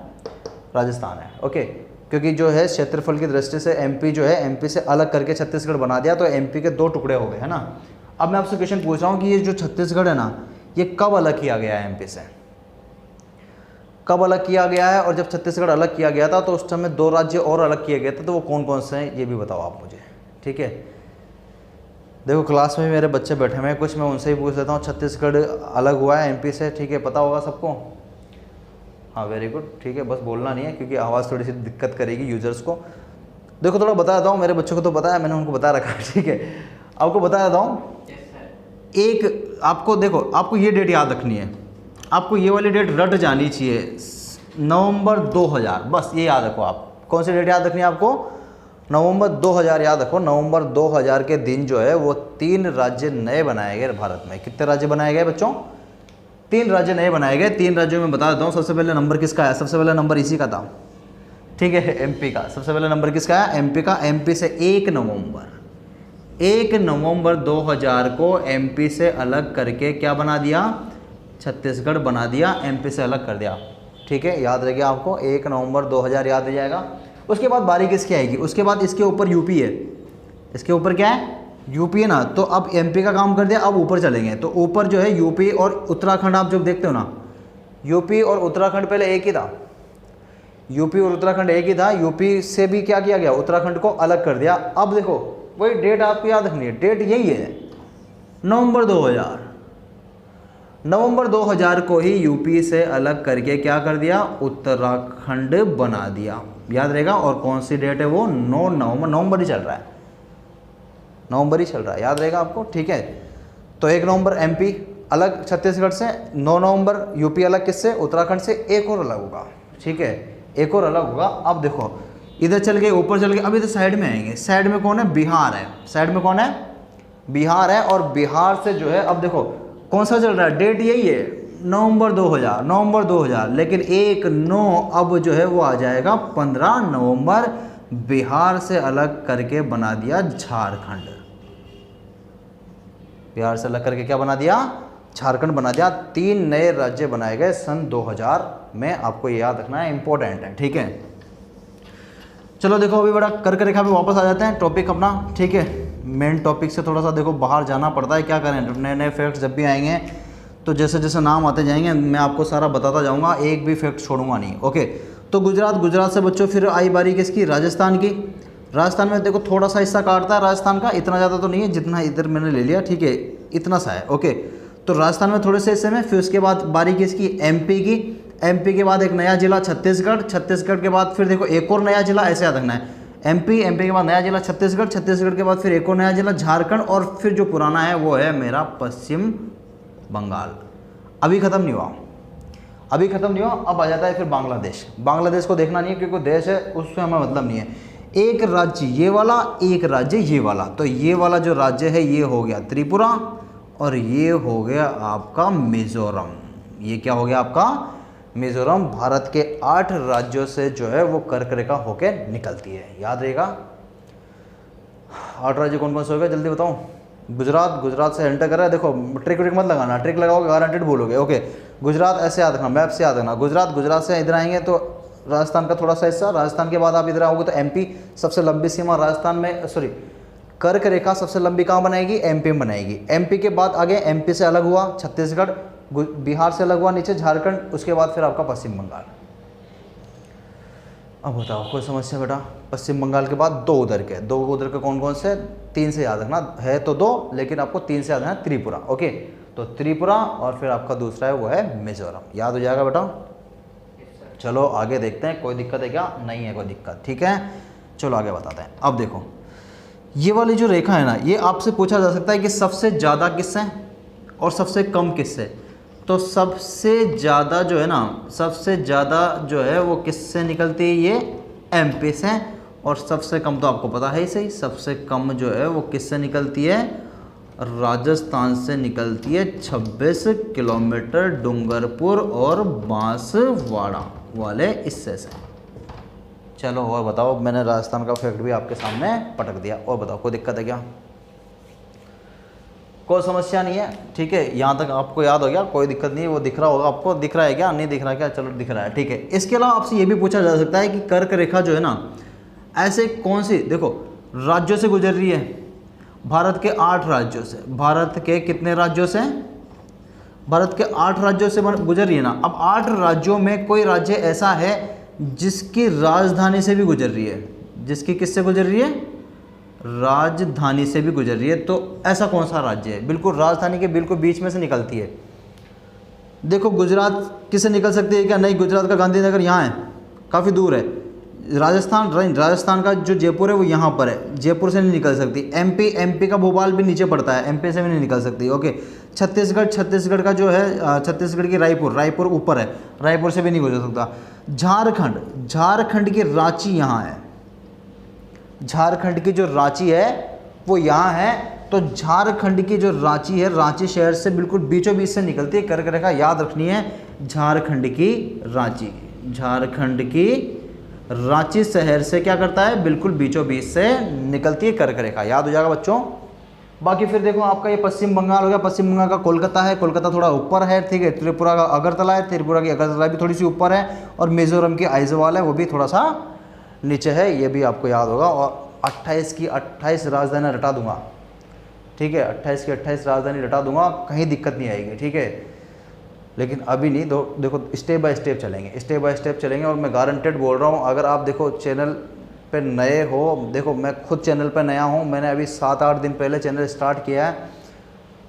राजस्थान है, ओके। क्योंकि जो है क्षेत्रफल की दृष्टि से एमपी जो है, एमपी से अलग करके छत्तीसगढ़ बना दिया, तो एमपी के 2 टुकड़े हो गए, है ना। अब मैं आपसे क्वेश्चन पूछ रहा हूँ कि ये जो छत्तीसगढ़ है ना, ये कब अलग किया गया है एमपी से? कब अलग किया गया है, और जब छत्तीसगढ़ अलग किया गया था तो उस समय 2 राज्य और अलग किए गए थे, तो वो कौन कौन से हैं ये भी बताओ आप मुझे। ठीक है, देखो क्लास में मेरे बच्चे बैठे हुए हैं, कुछ मैं उनसे ही पूछ लेता हूँ। छत्तीसगढ़ अलग हुआ है एमपी से, ठीक है, पता होगा सबको। हाँ वेरी गुड, ठीक है, बस बोलना नहीं है क्योंकि आवाज़ थोड़ी सी दिक्कत करेगी यूजर्स को। देखो थोड़ा बता देता हूँ, मेरे बच्चों को तो पता है, मैंने उनको बता रखा है। ठीक है, आपको बता देता हूँ। एक आपको देखो, आपको ये डेट याद रखनी है, आपको ये वाली डेट रट जानी चाहिए, नवंबर 2000, बस ये याद रखो आप। कौन सी डेट याद रखनी है आपको? नवंबर 2000 याद रखो। नवंबर 2000 के दिन जो है वो 3 राज्य नए बनाए गए भारत में। कितने राज्य बनाए गए बच्चों? 3 राज्य नए बनाए गए। 3 राज्यों में बता देता हूँ। सबसे पहले नंबर किसका है? सबसे पहला नंबर इसी का था, ठीक है, एमपी का। सबसे पहला नंबर किसका है? एमपी का। एमपी से 1 नवंबर 2000 को एमपी से अलग करके क्या बना दिया? छत्तीसगढ़ बना दिया, एमपी से अलग कर दिया। ठीक है, याद रह गया आपको, 1 नवंबर 2000 याद रह जाएगा। उसके बाद बारी किसकी आएगी? उसके बाद इसके ऊपर यूपी है। इसके ऊपर क्या है? यूपी है ना। तो अब एमपी का काम कर दिया, अब ऊपर चलेंगे। तो ऊपर जो है यूपी और उत्तराखंड, आप जो देखते हो ना, यूपी और उत्तराखंड पहले एक ही था। यूपी और उत्तराखंड एक ही था। यूपी से भी क्या किया गया? उत्तराखंड को अलग कर दिया। अब देखो वही डेट आपको याद रखनी है, डेट यही है, नवंबर 2000। नवंबर 2000 को ही यूपी से अलग करके क्या कर दिया? उत्तराखंड बना दिया। याद रहेगा। और कौन सी डेट है वो? 9 नवंबर। नवंबर ही चल रहा है, नवंबर ही चल रहा है, याद रहेगा आपको। ठीक है, तो 1 नवंबर एमपी अलग छत्तीसगढ़ से, 9 नवंबर यूपी अलग किससे? उत्तराखंड से। एक और अलग होगा, ठीक है, एक और अलग होगा। अब देखो इधर चल गए, ऊपर चल गए, अब इधर साइड में आएंगे। साइड में कौन है? बिहार है। साइड में कौन है? बिहार है। और बिहार से जो है, अब देखो कौन सा चल रहा है? डेट यही है, नवंबर 2000, नवंबर 2000। लेकिन 1/9 अब जो है वो आ जाएगा 15 नवंबर। बिहार से अलग करके बना दिया झारखंड। बिहार से अलग करके क्या बना दिया? झारखंड बना दिया। 3 नए राज्य बनाए गए सन 2000 में। आपको ये याद रखना है, इंपॉर्टेंट है। ठीक है, चलो देखो अभी बड़ा कर्क रेखा पे वापस आ जाते हैं, टॉपिक अपना। ठीक है, मेन टॉपिक से थोड़ा सा देखो बाहर जाना पड़ता है, क्या करें, नए नए फैक्ट्स जब भी आएंगे तो जैसे जैसे नाम आते जाएंगे मैं आपको सारा बताता जाऊंगा, एक भी फैक्ट छोड़ूंगा नहीं। ओके, तो गुजरात से बच्चों फिर आई बारी किसकी? राजस्थान की। राजस्थान में देखो थोड़ा सा हिस्सा काटता है राजस्थान का, इतना ज़्यादा तो नहीं है जितना इधर मैंने ले लिया। ठीक है, इतना सा है। ओके, तो राजस्थान में थोड़े से हिस्से में। फिर उसके बाद बारी किसकी? एमपी की। एमपी के बाद एक नया जिला छत्तीसगढ़। छत्तीसगढ़ के बाद फिर देखो एक और नया जिला, ऐसे याद रखना है, एमपी के बाद नया जिला छत्तीसगढ़। छत्तीसगढ़ के बाद फिर एक और नया जिला झारखंड। और फिर जो पुराना है वो है मेरा पश्चिम बंगाल। अभी ख़त्म नहीं हुआ, अभी ख़त्म नहीं हुआ। अब आ जाता है फिर बांग्लादेश। बांग्लादेश को देखना नहीं है क्योंकि देश है, उससे हमें मतलब नहीं है। एक राज्य ये वाला, एक राज्य ये वाला। तो ये वाला जो राज्य है ये हो गया त्रिपुरा, और ये हो गया आपका मिजोरम। ये क्या हो गया आपका? मिजोरम। भारत के 8 राज्यों से जो है वो कर्क रेखा होके निकलती है, याद रहेगा। 8 राज्य कौन कौन से हो गए जल्दी बताओ? गुजरात से एंटर कर रहा है। देखो ट्रिक मत लगाना, ट्रिक लगाओगे गारंटेड भूलोगे। ओके, गुजरात ऐसे याद रखना, मैप से याद रखना। गुजरात से इधर आएंगे तो राजस्थान का थोड़ा सा हिस्सा। राजस्थान के बाद आप इधर आओगे तो एमपी, सबसे लंबी सीमा राजस्थान में, सॉरी कर्क रेखा सबसे लंबी कहाँ बनाएगी? एमपी में बनाएगी। एमपी के बाद आगे एमपी से अलग हुआ छत्तीसगढ़, बिहार से अलग हुआ नीचे झारखंड, उसके बाद फिर आपका पश्चिम बंगाल। अब बताओ कोई समस्या बेटा? पश्चिम बंगाल के बाद 2 उधर के, 2 उधर के कौन कौन से? 3 से याद रखना है तो 2, लेकिन आपको 3 से याद रखना, त्रिपुरा। ओके, तो त्रिपुरा और फिर आपका दूसरा है वो है मिजोरम। याद हो जाएगा बेटा। चलो आगे देखते हैं, कोई दिक्कत है क्या? नहीं है कोई दिक्कत। ठीक है, चलो आगे बताते हैं। अब देखो ये वाली जो रेखा है ना, ये आपसे पूछा जा सकता है कि सबसे ज़्यादा किससे और सबसे कम किससे। तो सबसे ज़्यादा जो है ना, सबसे ज़्यादा जो है वो किससे निकलती है? ये एमपी से। और सबसे कम तो आपको पता है ही सही, सबसे कम जो है वो किससे निकलती है? राजस्थान से निकलती है। 26 किलोमीटर डूंगरपुर और बांसवाड़ा वाले हिस्से से। चलो और बताओ, मैंने राजस्थान का फैक्ट भी आपके सामने पटक दिया। और बताओ कोई दिक्कत है क्या? कोई समस्या नहीं है। ठीक है, यहाँ तक आपको याद हो गया, कोई दिक्कत नहीं है। वो दिख रहा होगा आपको, दिख रहा है क्या? नहीं दिख रहा क्या? चलो दिख रहा है, ठीक है। इसके अलावा आपसे ये भी पूछा जा सकता है कि कर्क रेखा जो है ना, ऐसे कौन सी, देखो राज्यों से गुजर रही है? भारत के 8 राज्यों से। भारत के कितने राज्यों से? भारत के 8 राज्यों से गुजर रही है ना। अब 8 राज्यों में कोई राज्य ऐसा है जिसकी राजधानी से भी गुजर रही है, जिसकी किससे गुजर रही है, राजधानी से भी गुजर रही है। तो ऐसा कौन सा राज्य है, बिल्कुल राजधानी के बिल्कुल बीच में से निकलती है। देखो गुजरात किससे निकल सकती है क्या, नहीं, गुजरात का गांधीनगर यहाँ है, काफ़ी दूर है। राजस्थान का जो जयपुर है वो यहाँ पर है, जयपुर से नहीं निकल सकती। एमपी का भोपाल भी नीचे पड़ता है, एमपी से भी नहीं निकल सकती। ओके, छत्तीसगढ़ का जो है, छत्तीसगढ़ की रायपुर ऊपर है, रायपुर से भी नहीं गुजर सकता। झारखंड की रांची यहाँ है, झारखंड की जो रांची है वो यहाँ है। तो झारखंड की जो रांची है, रांची शहर से बिल्कुल बीचों बीच से निकलती है, कर्क रेखा याद रखनी है। झारखंड की रांची शहर से क्या करता है, बिल्कुल बीचों बीच से निकलती है कर्क रेखा, याद हो जाएगा बच्चों। बाकी फिर देखो आपका ये पश्चिम बंगाल हो गया, पश्चिम बंगाल का कोलकाता है, कोलकाता थोड़ा ऊपर है, ठीक है। त्रिपुरा का अगरतला है, त्रिपुरा की अगरतला भी थोड़ी सी ऊपर है, और मिजोरम की आइजवाल है, वो भी थोड़ा सा नीचे है, ये भी आपको याद होगा। और 28 की 28 राजधानी रटा दूंगा, ठीक है, 28 की 28 राजधानी रटा दूंगा, कहीं दिक्कत नहीं आएगी, ठीक है। लेकिन अभी नहीं, देखो स्टेप बाय स्टेप चलेंगे। और मैं गारंटेड बोल रहा हूँ, अगर आप देखो चैनल पे नए हो, देखो मैं खुद चैनल पे नया हूँ, मैंने अभी 7-8 दिन पहले चैनल स्टार्ट किया है,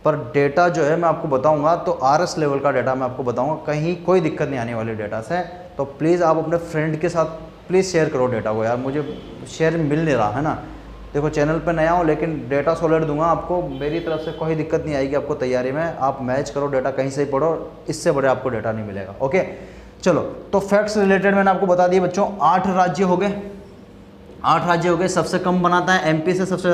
पर डेटा जो है मैं आपको बताऊंगा तो RS लेवल का डेटा मैं आपको बताऊंगा, कहीं कोई दिक्कत नहीं आने वाली डेटा से। तो प्लीज़ आप अपने फ्रेंड के साथ प्लीज़ शेयर करो डेटा को, यार मुझे शेयर मिल नहीं रहा है ना। देखो चैनल पे नया हूँ लेकिन डेटा सॉलिड दूंगा आपको, मेरी तरफ से कोई दिक्कत नहीं आएगी आपको तैयारी में। आप मैच करो डेटा, कहीं से ही पढ़ो, इससे बड़े आपको डेटा नहीं मिलेगा। ओके चलो, तो फैक्ट्स रिलेटेड मैंने आपको बता दिए बच्चों। 8 राज्य हो गए। सबसे कम बनाता है एमपी से, सबसे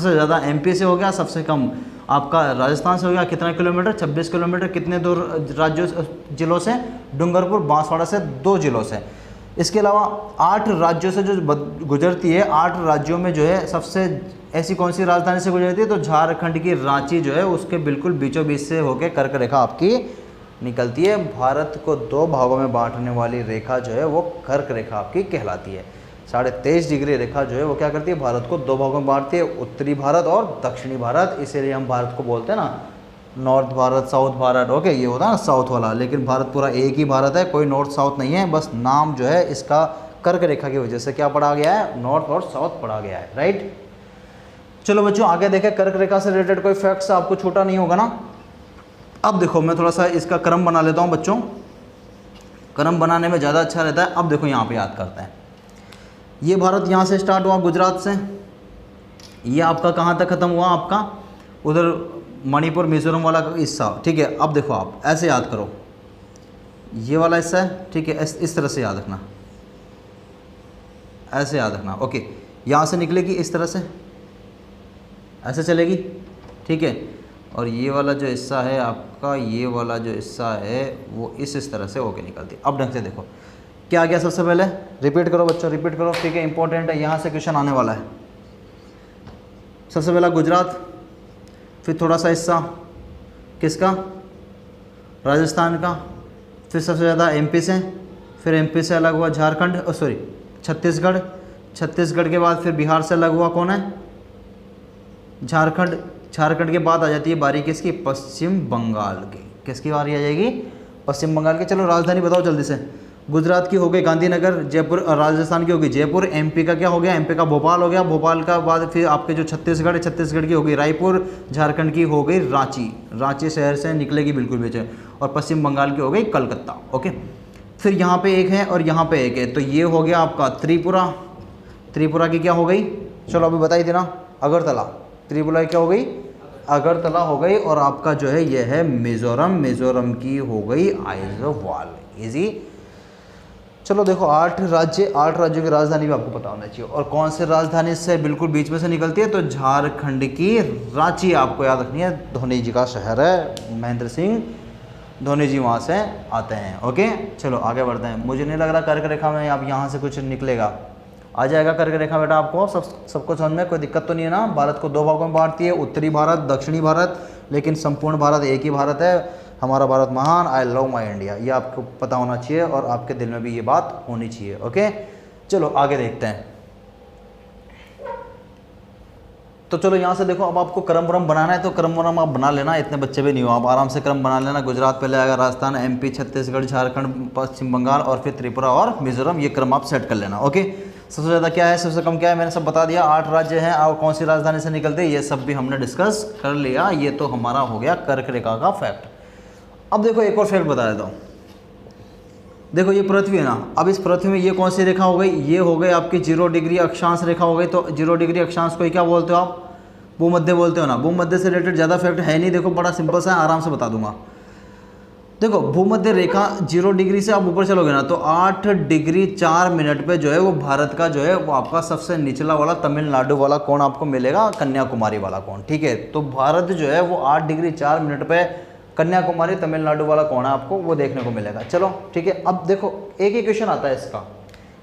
ज़्यादा एमपी से हो गया, सबसे कम आपका राजस्थान से हो गया। कितना किलोमीटर, 26 किलोमीटर। कितने दूर राज्यों जिलों से, डूंगरपुर बांसवाड़ा से 2 जिलों से। इसके अलावा 8 राज्यों से जो गुजरती है, 8 राज्यों में जो है सबसे ऐसी कौन सी राजधानी से गुजरती है, तो झारखंड की रांची जो है उसके बिल्कुल बीचों बीच से होकर कर्क रेखा आपकी निकलती है। भारत को 2 भागों में बांटने वाली रेखा जो है वो कर्क रेखा आपकी कहलाती है। 23.5 डिग्री रेखा जो है वो क्या करती है, भारत को 2 भागों में बांटती है, उत्तरी भारत और दक्षिणी भारत। इसीलिए हम भारत को बोलते हैं ना north Bharat, south Bharat. Okay, ये होता है ना साउथ वाला, लेकिन भारत पूरा एक ही भारत है, कोई नॉर्थ साउथ नहीं है। बस नाम जो है इसका कर्क रेखा की वजह से क्या पढ़ा गया है, नॉर्थ और साउथ पढ़ा गया है, राइट। चलो बच्चों आगे देखें, कर्क रेखा से रिलेटेड कोई फैक्ट्स आपको छूटा नहीं होगा ना। अब देखो मैं थोड़ा सा इसका क्रम बना लेता हूँ बच्चों, क्रम बनाने में ज़्यादा अच्छा रहता है। अब देखो यहाँ पे याद करते हैं, ये भारत यहाँ से स्टार्ट हुआ गुजरात से, ये आपका कहाँ तक ख़त्म हुआ, आपका उधर मणिपुर मिजोरम वाला हिस्सा, ठीक है। अब देखो आप ऐसे याद करो, ये वाला हिस्सा है, ठीक है, इस तरह से याद रखना, ऐसे याद रखना। ओके, यहाँ से निकलेगी इस तरह से, ऐसे चलेगी, ठीक है। और ये वाला जो हिस्सा है आपका, ये वाला जो हिस्सा है वो इस तरह से होके निकलती है। अब ढंग से देखो क्या आ गया, सबसे पहले रिपीट करो बच्चों, रिपीट करो, ठीक है, इंपॉर्टेंट है, यहाँ से क्वेश्चन आने वाला है। सबसे पहला गुजरात, फिर थोड़ा सा हिस्सा किसका, राजस्थान का, फिर सबसे ज़्यादा एमपी से, फिर एमपी से अलग हुआ झारखंड, छत्तीसगढ़, छत्तीसगढ़ के बाद फिर बिहार से अलग हुआ कौन है, झारखंड, झारखंड के बाद आ जाती है बारी किसकी, पश्चिम बंगाल की। किसकी बारी आ जाएगी, पश्चिम बंगाल की। चलो राजधानी बताओ जल्दी से। गुजरात की हो गई गांधीनगर, जयपुर, राजस्थान की हो गई जयपुर, एमपी का क्या हो गया, एमपी का भोपाल हो गया, भोपाल का बाद फिर आपके जो छत्तीसगढ़ है, छत्तीसगढ़ की हो गई रायपुर, झारखंड की हो गई रांची, रांची शहर से निकलेगी बिल्कुल बीच, और पश्चिम बंगाल की हो गई कलकत्ता। ओके, फिर यहाँ पे एक है और यहाँ पे एक है, तो ये हो गया आपका त्रिपुरा, त्रिपुरा की क्या हो गई, चलो अभी बता ही देना, अगरतला, त्रिपुरा की क्या हो गई, अगरतला हो गई। और आपका जो है ये है मिजोरम, मिजोरम की हो गई आइजवाल। इजी। चलो देखो 8 राज्यों की राजधानी भी आपको पता होना चाहिए। और कौन से राजधानी से बिल्कुल बीच में से निकलती है, तो झारखंड की रांची आपको याद रखनी है, धोनी जी का शहर है, महेंद्र सिंह धोनी जी वहाँ से आते हैं। ओके चलो आगे बढ़ते हैं। मुझे नहीं लग रहा कर्क रेखा में अब यहाँ से कुछ निकलेगा, आ जाएगा कर्क रेखा बेटा आपको, सबको समझ में कोई दिक्कत तो नहीं है ना। भारत को 2 भागों में बांटती है, उत्तरी भारत, दक्षिणी भारत, लेकिन संपूर्ण भारत एक ही भारत है। हमारा भारत महान, आई लव माई इंडिया, ये आपको पता होना चाहिए और आपके दिल में भी ये बात होनी चाहिए। ओके चलो आगे देखते हैं। तो चलो यहाँ से देखो, अब आपको क्रम व्रम बनाना है तो क्रम व्रम आप बना लेना, इतने बच्चे भी नहीं हो, आप आराम से क्रम बना लेना। गुजरात पहले आएगा, राजस्थान, MP, छत्तीसगढ़, झारखंड, पश्चिम बंगाल और फिर त्रिपुरा और मिजोरम, ये क्रम आप सेट कर लेना। ओके, सबसे ज़्यादा क्या है, सबसे कम क्या है, मैंने सब बता दिया। 8 राज्य हैं और कौन सी राजधानी से निकलते हैं, ये सब भी हमने डिस्कस कर लिया। ये तो हमारा हो गया कर्क रेखा का फैक्ट। अब देखो एक और फैक्ट बता देता हूँ। देखो ये पृथ्वी है ना, अब इस पृथ्वी में ये कौन सी रेखा हो गई, ये हो गई आपकी 0 डिग्री अक्षांश रेखा हो गई। तो 0 डिग्री अक्षांश को क्या बोलते हो आप, भूमध्य बोलते हो ना। भूमध्य से रिलेटेड ज़्यादा फैक्ट है नहीं, देखो बड़ा सिंपल सा है, आराम से बता दूंगा। देखो भूमध्य रेखा 0 डिग्री से आप ऊपर चलोगे ना तो 8 डिग्री 4 मिनट पे जो है वो भारत का जो है वो आपका सबसे निचला वाला तमिलनाडु वाला कोण आपको मिलेगा, कन्याकुमारी वाला कोण। ठीक है, तो भारत जो है वो 8 डिग्री 4 मिनट पे कन्याकुमारी तमिलनाडु वाला कोण है, आपको वो देखने को मिलेगा। चलो ठीक है, अब देखो एक ही क्वेश्चन आता है इसका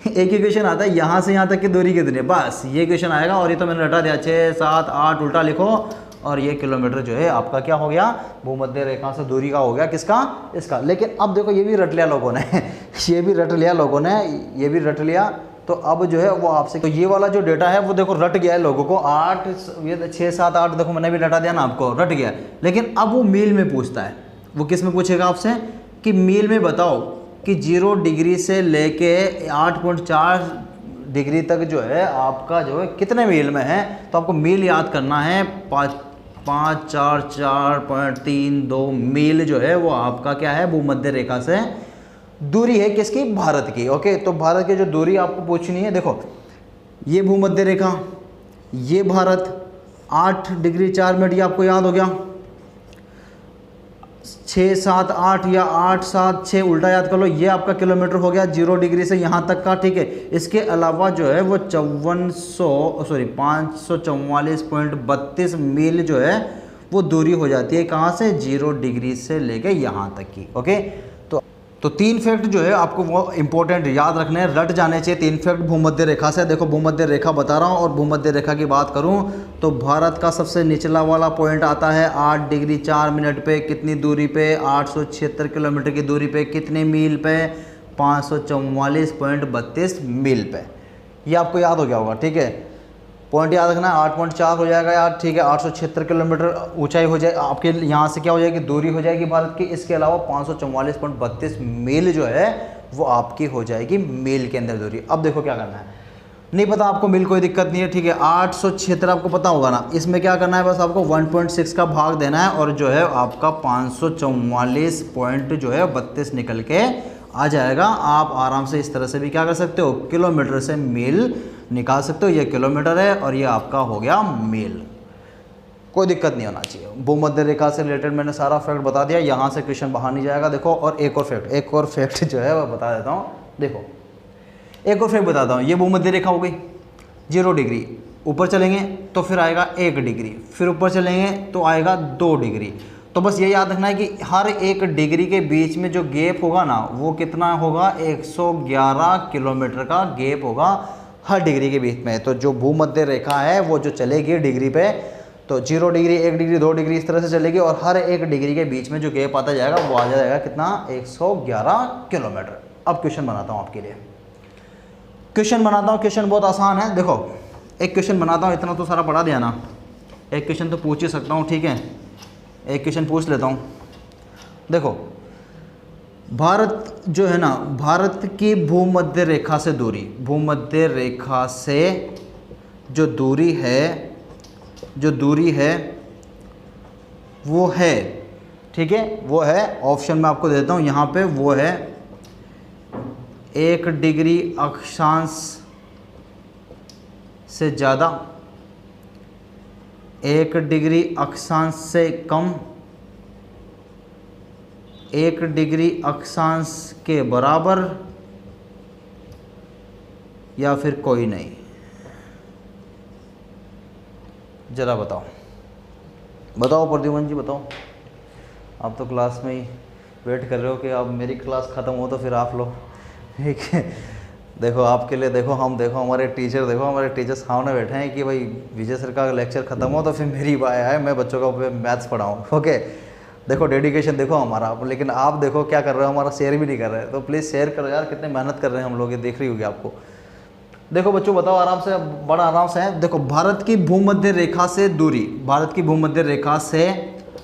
एक ही क्वेश्चन आता है, यहाँ से यहाँ तक की दूरी कितनी है, बस ये क्वेश्चन आएगा। और ये तो मैंने रटा दिया, 6, 7, 8 उल्टा लिखो, और ये किलोमीटर जो है आपका क्या हो गया, भूमध्य रेखा से दूरी का हो गया, किसका, इसका। लेकिन अब देखो ये भी रट लिया लोगों ने ये भी रट लिया लोगों ने, ये भी रट लिया। तो अब जो है वो आपसे, तो ये वाला जो डेटा है वो देखो रट गया है लोगों को, 8, ये 6, 7, 8 देखो मैंने भी रटा दिया ना आपको, रट गया। लेकिन अब वो मील में पूछता है, वो किस में पूछेगा आपसे कि मील में बताओ कि 0 डिग्री से लेके 8.4 डिग्री तक जो है आपका जो है कितने मील में है। तो आपको मील याद करना है, 5,4,4.32 मील जो है वो आपका क्या है, भूमध्य रेखा से दूरी है, किसकी, भारत की। ओके, तो भारत की जो दूरी आपको पूछनी है, देखो ये भूमध्य रेखा, ये भारत, 8 डिग्री 4 मिनट, ये आपको याद हो गया। 6, 7, 8 या 8, 7, 6 उल्टा याद कर लो, ये आपका किलोमीटर हो गया 0 डिग्री से यहाँ तक का। ठीक है, इसके अलावा जो है वो 544.32 मील जो है वो दूरी हो जाती है, कहाँ से, 0 डिग्री से लेके यहाँ तक की। ओके, तो 3 फैक्ट जो है आपको वो इंपॉर्टेंट याद रखने हैं, रट जाने चाहिए 3 फैक्ट भूमध्य रेखा से। देखो भूमध्य रेखा बता रहा हूँ, और भूमध्य रेखा की बात करूँ तो भारत का सबसे निचला वाला पॉइंट आता है 8 डिग्री 4 मिनट पे, कितनी दूरी पे, 876 किलोमीटर की दूरी पे, कितने मील पे, 544.32 मील पे। ये आपको याद हो गया होगा। ठीक है, पॉइंट याद रखना है, 8.4 हो जाएगा यार। ठीक है, 876 किलोमीटर ऊंचाई हो जाए आपके, यहाँ से क्या हो जाएगी, दूरी हो जाएगी भारत की। इसके अलावा 544.32 मील जो है वो आपकी हो जाएगी मील के अंदर दूरी। अब देखो क्या करना है, नहीं पता आपको मील, कोई दिक्कत नहीं है। ठीक है, 876 आपको पता होगा ना, इसमें क्या करना है, बस आपको 1.6 का भाग देना है, और जो है आपका 544.32 निकल के आ जाएगा। आप आराम से इस तरह से भी क्या कर सकते हो, किलोमीटर से मील निकाल सकते हो। ये किलोमीटर है और ये आपका हो गया मील, कोई दिक्कत नहीं होना चाहिए। भूमध्य रेखा से रिलेटेड मैंने सारा फैक्ट बता दिया, यहाँ से क्वेश्चन बाहर नहीं जाएगा। देखो, और एक और फैक्ट जो है वो बता देता हूँ। देखो एक और फैक्ट बताता हूँ, ये भूमध्य रेखा हो गई 0 डिग्री, ऊपर चलेंगे तो फिर आएगा 1 डिग्री, फिर ऊपर चलेंगे तो आएगा 2 डिग्री। तो बस ये याद रखना है कि हर 1 डिग्री के बीच में जो गैप होगा ना वो कितना होगा, 111 किलोमीटर का गैप होगा हर डिग्री के बीच में। तो जो भूमध्य रेखा है वो जो चलेगी डिग्री पे, तो 0 डिग्री, 1 डिग्री, 2 डिग्री इस तरह से चलेगी, और हर 1 डिग्री के बीच में जो गैप आता जाएगा वो आ जाएगा कितना, 111 किलोमीटर। अब क्वेश्चन बनाता हूँ आपके लिए, क्वेश्चन बहुत आसान है। देखो एक क्वेश्चन बनाता हूँ, इतना तो सारा पढ़ा दिया ना, एक क्वेश्चन तो पूछ ही सकता हूँ। ठीक है, एक क्वेश्चन पूछ लेता हूँ। देखो भारत जो है ना, भारत की भूमध्य रेखा से दूरी, भूमध्य रेखा से जो दूरी है वो है, ठीक है, वो है, ऑप्शन में आपको देता हूँ यहाँ पे, वो है 1 डिग्री अक्षांश से ज़्यादा, 1 डिग्री अक्षांश से कम, 1 डिग्री अक्षांश के बराबर, या फिर कोई नहीं। जरा बताओ प्रद्युमन जी, बताओ। आप तो क्लास में ही वेट कर रहे हो कि अब मेरी क्लास ख़त्म हो तो फिर आप लो। ठीक है, देखो आपके लिए, देखो हमारे टीचर सामने बैठे हैं कि भाई विजय सर का लेक्चर ख़त्म हो तो फिर मेरी बात आए, मैं बच्चों का मैथ्स पढ़ाऊँ। ओके, देखो डेडिकेशन देखो हमारा। लेकिन आप देखो क्या कर रहे हो, हमारा शेयर भी नहीं कर रहे, तो प्लीज़ शेयर करो यार, कितने मेहनत कर रहे हैं हम लोग, ये देख रही होगी आपको। देखो बच्चों बताओ आराम से, बड़ा आराम से है। देखो भारत की भूमध्य रेखा से दूरी, भारत की भूमध्य रेखा से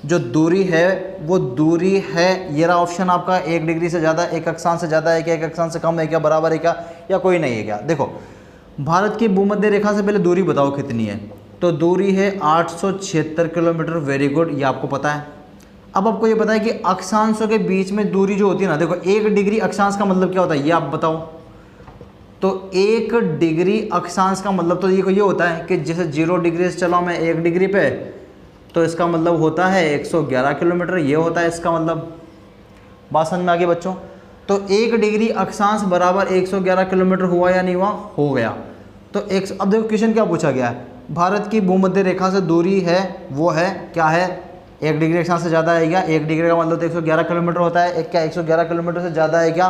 जो दूरी है वो दूरी है, ये रहा ऑप्शन आपका, 1 डिग्री से ज़्यादा, एक अक्षांश से ज़्यादा है क्या, एक अक्षांश से कम है क्या, बराबर है क्या, या कोई नहीं है क्या। देखो भारत की भूमध्य रेखा से पहले दूरी बताओ कितनी है, तो दूरी है 876 किलोमीटर। वेरी गुड, ये आपको पता है। अब आपको ये पता है कि अक्षांशों के बीच में दूरी जो होती है ना, देखो 1 डिग्री अक्षांश का मतलब क्या होता है ये आप बताओ। तो 1 डिग्री अक्षांश का मतलब तो ये होता है कि जैसे 0 डिग्री से चला मैं 1 डिग्री पे, तो इसका मतलब होता है 111 किलोमीटर, ये होता है इसका मतलब। बात समझ में आ गई बच्चों। तो 1 डिग्री अक्षांश बराबर 111 किलोमीटर हुआ या नहीं हुआ, हो गया। तो अब देखो क्वेश्चन क्या पूछा गया है, भारत की भूमध्य रेखा से दूरी है वो है क्या है, 1 डिग्री अक्षांश से ज़्यादा है क्या, 1 डिग्री का मतलब तो 111 किलोमीटर होता है, एक क्या 111 किलोमीटर से ज़्यादा है क्या,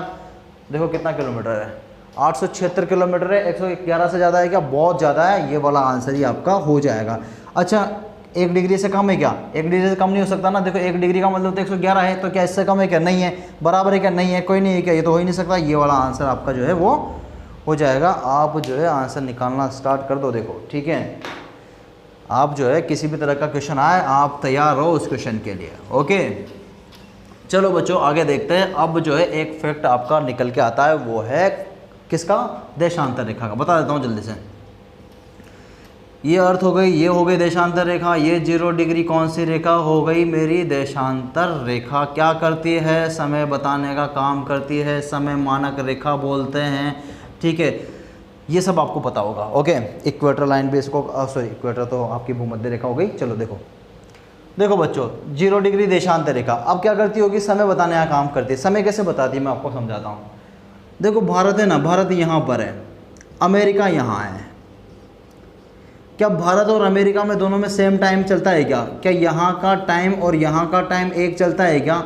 देखो कितना किलोमीटर है, 876 किलोमीटर है, 111 से ज़्यादा है क्या, बहुत ज़्यादा है, ये वाला आंसर ही आपका हो जाएगा। अच्छा 1 डिग्री से कम है क्या, 1 डिग्री से कम नहीं हो सकता ना, देखो 1 डिग्री का मतलब तो 111 है, तो क्या इससे कम है क्या, नहीं है, बराबर है क्या, नहीं है, कोई नहीं है क्या, ये तो हो ही नहीं सकता, ये वाला आंसर आपका जो है वो हो जाएगा। आप जो है आंसर निकालना स्टार्ट कर दो। देखो ठीक है, आप जो है किसी भी तरह का क्वेश्चन आए आप तैयार रहो उस क्वेश्चन के लिए। ओके चलो बच्चों आगे देखते हैं। अब जो है एक फैक्ट आपका निकल के आता है, वो है किसका, देशांतर रेखा का। बता देता हूँ जल्दी से। ये अर्थ हो गई, ये हो गई देशांतर रेखा, ये 0 डिग्री कौन सी रेखा हो गई, मेरी देशांतर रेखा। क्या करती है, समय बताने का काम करती है, समय मानक रेखा बोलते हैं, ठीक है, ये सब आपको पता होगा। ओके इक्वेटर लाइन भी इसको, सॉरी इक्वेटर तो आपकी भूमध्य रेखा हो गई। चलो देखो बच्चों 0 डिग्री देशांतर रेखा अब क्या करती होगी, समय बताने का काम करती है। समय कैसे बताती है मैं आपको समझाता हूँ। देखो भारत है ना, भारत यहाँ पर है, अमेरिका यहाँ है। क्या भारत और अमेरिका में दोनों में सेम टाइम चलता है क्या, क्या यहाँ का टाइम और यहाँ का टाइम एक चलता है क्या,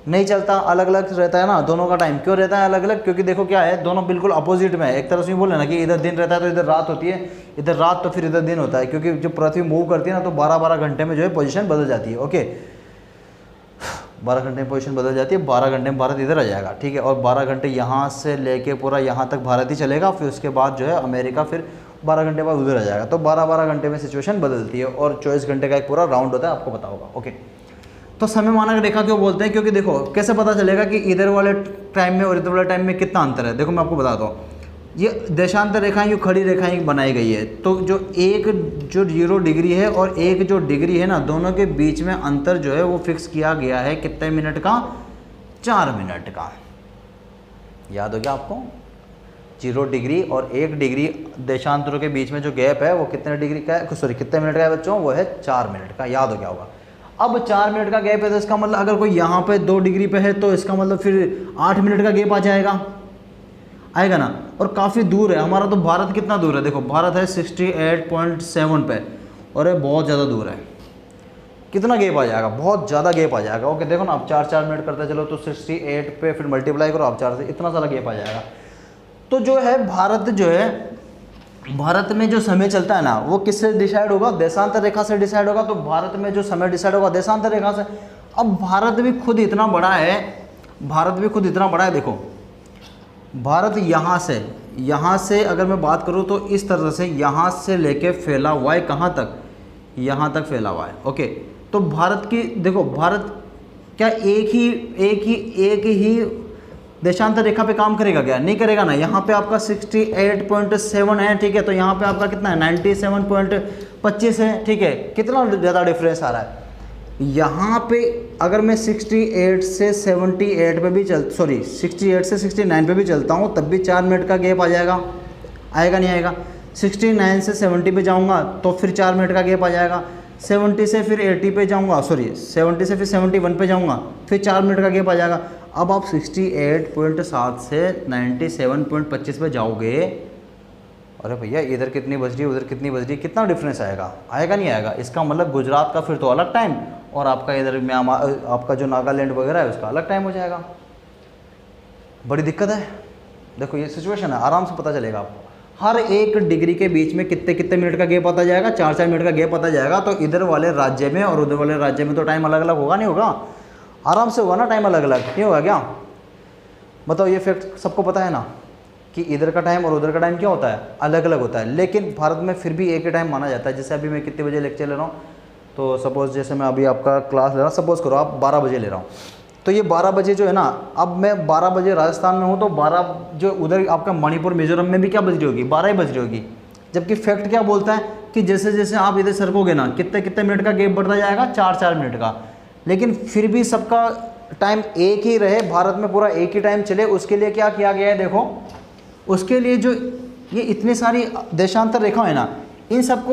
नहीं चलता, अलग अलग रहता है ना दोनों का टाइम। क्यों रहता है अलग अलग, क्योंकि देखो क्या है, दोनों बिल्कुल अपोजिट में है। एक तरह से बोले ना कि इधर दिन रहता है तो इधर रात होती है, इधर रात तो फिर इधर दिन होता है, क्योंकि जब पृथ्वी मूव करती है ना तो 12-12 घंटे में जो है पोजीशन बदल जाती है। ओके 12 घंटे में पोजीशन बदल जाती है, 12 घंटे में भारत इधर आ जाएगा, ठीक है, और 12 घंटे यहाँ से लेके पूरा यहाँ तक भारत ही चलेगा, फिर उसके बाद जो है अमेरिका फिर 12 घंटे बाद उधर आ जाएगा। तो 12-12 घंटे में सिचुएशन बदलती है और 24 घंटे का एक पूरा राउंड होता है, आपको पता होगा। ओके तो समय मानक रेखा क्यों बोलते हैं, क्योंकि देखो कैसे पता चलेगा कि इधर वाले टाइम में और इधर वाले टाइम में कितना अंतर है। देखो मैं आपको बताता हूँ, ये देशांतर रेखाएं यूँ खड़ी रेखाएं बनाई गई है, तो जो 0 डिग्री है और 1 जो डिग्री है ना, दोनों के बीच में अंतर जो है वो फिक्स किया गया है कितने मिनट का, 4 मिनट का। याद हो गया आपको, 0 डिग्री और 1 डिग्री देशांतरों के बीच में जो गैप है वो कितने डिग्री का है, सॉरी कितने मिनट का है बच्चों, वो है 4 मिनट का। याद हो गया होगा। अब 4 मिनट का गैप है तो इसका मतलब अगर कोई यहाँ पे 2 डिग्री पे है तो इसका मतलब फिर 8 मिनट का गैप आ जाएगा, आएगा ना। और काफ़ी दूर है हमारा, तो भारत कितना दूर है, देखो भारत है 68.7 पे, और ये बहुत ज़्यादा दूर है। कितना गैप आ जाएगा, बहुत ज़्यादा गैप आ जाएगा। ओके देखो ना, आप 4-4 मिनट करते चलो तो 68 पे फिर मल्टीप्लाई करो आप 4 से, इतना सारा गैप आ जाएगा। तो जो है भारत जो है, भारत में जो समय चलता है ना वो किससे डिसाइड होगा, देशांतर रेखा से डिसाइड होगा। तो भारत में जो समय डिसाइड होगा देशांतर रेखा से। अब भारत भी खुद इतना बड़ा है, भारत भी खुद इतना बड़ा है। देखो भारत यहाँ से अगर मैं बात करूँ तो इस तरह से यहाँ से लेके फैला हुआ है, कहाँ तक, यहाँ तक फैला हुआ है। ओके तो भारत की देखो, भारत क्या एक ही देशांतर रेखा पे काम करेगा क्या, नहीं करेगा ना। यहाँ पे आपका 68.7 है, ठीक है, तो यहाँ पे आपका कितना है 97.25 है, ठीक है, कितना ज़्यादा डिफरेंस आ रहा है। यहाँ पे अगर मैं 68 से 78 पे भी 68 से 69 पे भी चलता हूँ तब भी 4 मिनट का गैप आ जाएगा, आएगा नहीं आएगा। 69 से 70 पे जाऊँगा तो फिर 4 मिनट का गैप आ जाएगा। 70 से फिर 80 पे जाऊँगा, 70 से फिर 71 पे जाऊँगा, फिर 4 मिनट का गैप आ जाएगा। अब आप 68.7 से 97.25 पे जाओगे, अरे भैया इधर कितनी बज रही है उधर कितनी बज रही है, कितना डिफरेंस आएगा, आएगा नहीं आएगा। इसका मतलब गुजरात का फिर तो अलग टाइम और आपका इधर म्यांमार, आपका जो नागालैंड वगैरह है उसका अलग टाइम हो जाएगा। बड़ी दिक्कत है। देखो ये सिचुएशन है, आराम से पता चलेगा आपको। हर 1 डिग्री के बीच में कितने मिनट का गैप आता जाएगा, 4-4 मिनट का गैप आता जाएगा। तो इधर वाले राज्य में और उधर वाले राज्य में तो टाइम अलग अलग होगा, नहीं होगा, आराम से होगा ना, टाइम अलग अलग नहीं होगा क्या। बताओ ये फैक्ट सबको पता है ना। कि इधर का टाइम और उधर का टाइम क्या होता है, अलग अलग होता है, लेकिन भारत में फिर भी एक ही टाइम माना जाता है। जैसे अभी मैं कितने बजे लेक्चर ले रहा हूँ, तो सपोज़ जैसे मैं अभी आपका क्लास ले रहा हूँ, सपोज़ करो आप 12 बजे ले रहा हूँ, तो ये 12 बजे जो है ना, अब मैं 12 बजे राजस्थान में हूँ, तो 12 जो उधर आपका मणिपुर मिजोरम में भी क्या बज रही होगी, 12 ही बज रही होगी। जबकि फैक्ट क्या बोलता है कि जैसे जैसे आप इधर सरकोगे ना, कितने कितने मिनट का गैप बढ़ता जाएगा, 4-4 मिनट का, लेकिन फिर भी सबका टाइम एक ही रहे, भारत में पूरा एक ही टाइम चले, उसके लिए क्या किया गया है, देखो उसके लिए जो ये इतनी सारी देशांतर रेखा है ना, इन सबको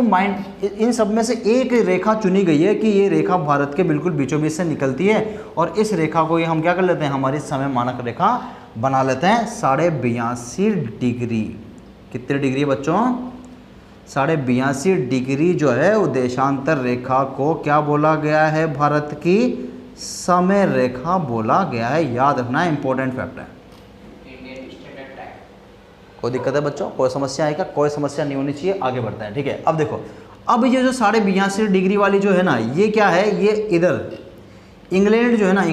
इन सब में से एक रेखा चुनी गई है कि ये रेखा भारत के बिल्कुल बीचों बीच से निकलती है, और इस रेखा को ये हम क्या कर लेते हैं, हमारी समय मानक रेखा बना लेते हैं 82.5 डिग्री। कितने डिग्री बच्चों, 82.5 डिग्री जो है वो देशांतर रेखा को क्या बोला गया है, भारत की समय रेखा बोला गया है। याद रखना, इंपॉर्टेंट फैक्ट है। कोई दिक्कत है बच्चों, कोई समस्या आएगा, कोई समस्या नहीं होनी चाहिए, आगे बढ़ते हैं, ठीक है। अब देखो, अब ये जो 82.5 डिग्री वाली जो है ना, ये क्या है, ये इधर इंग्लैंड जो है ना,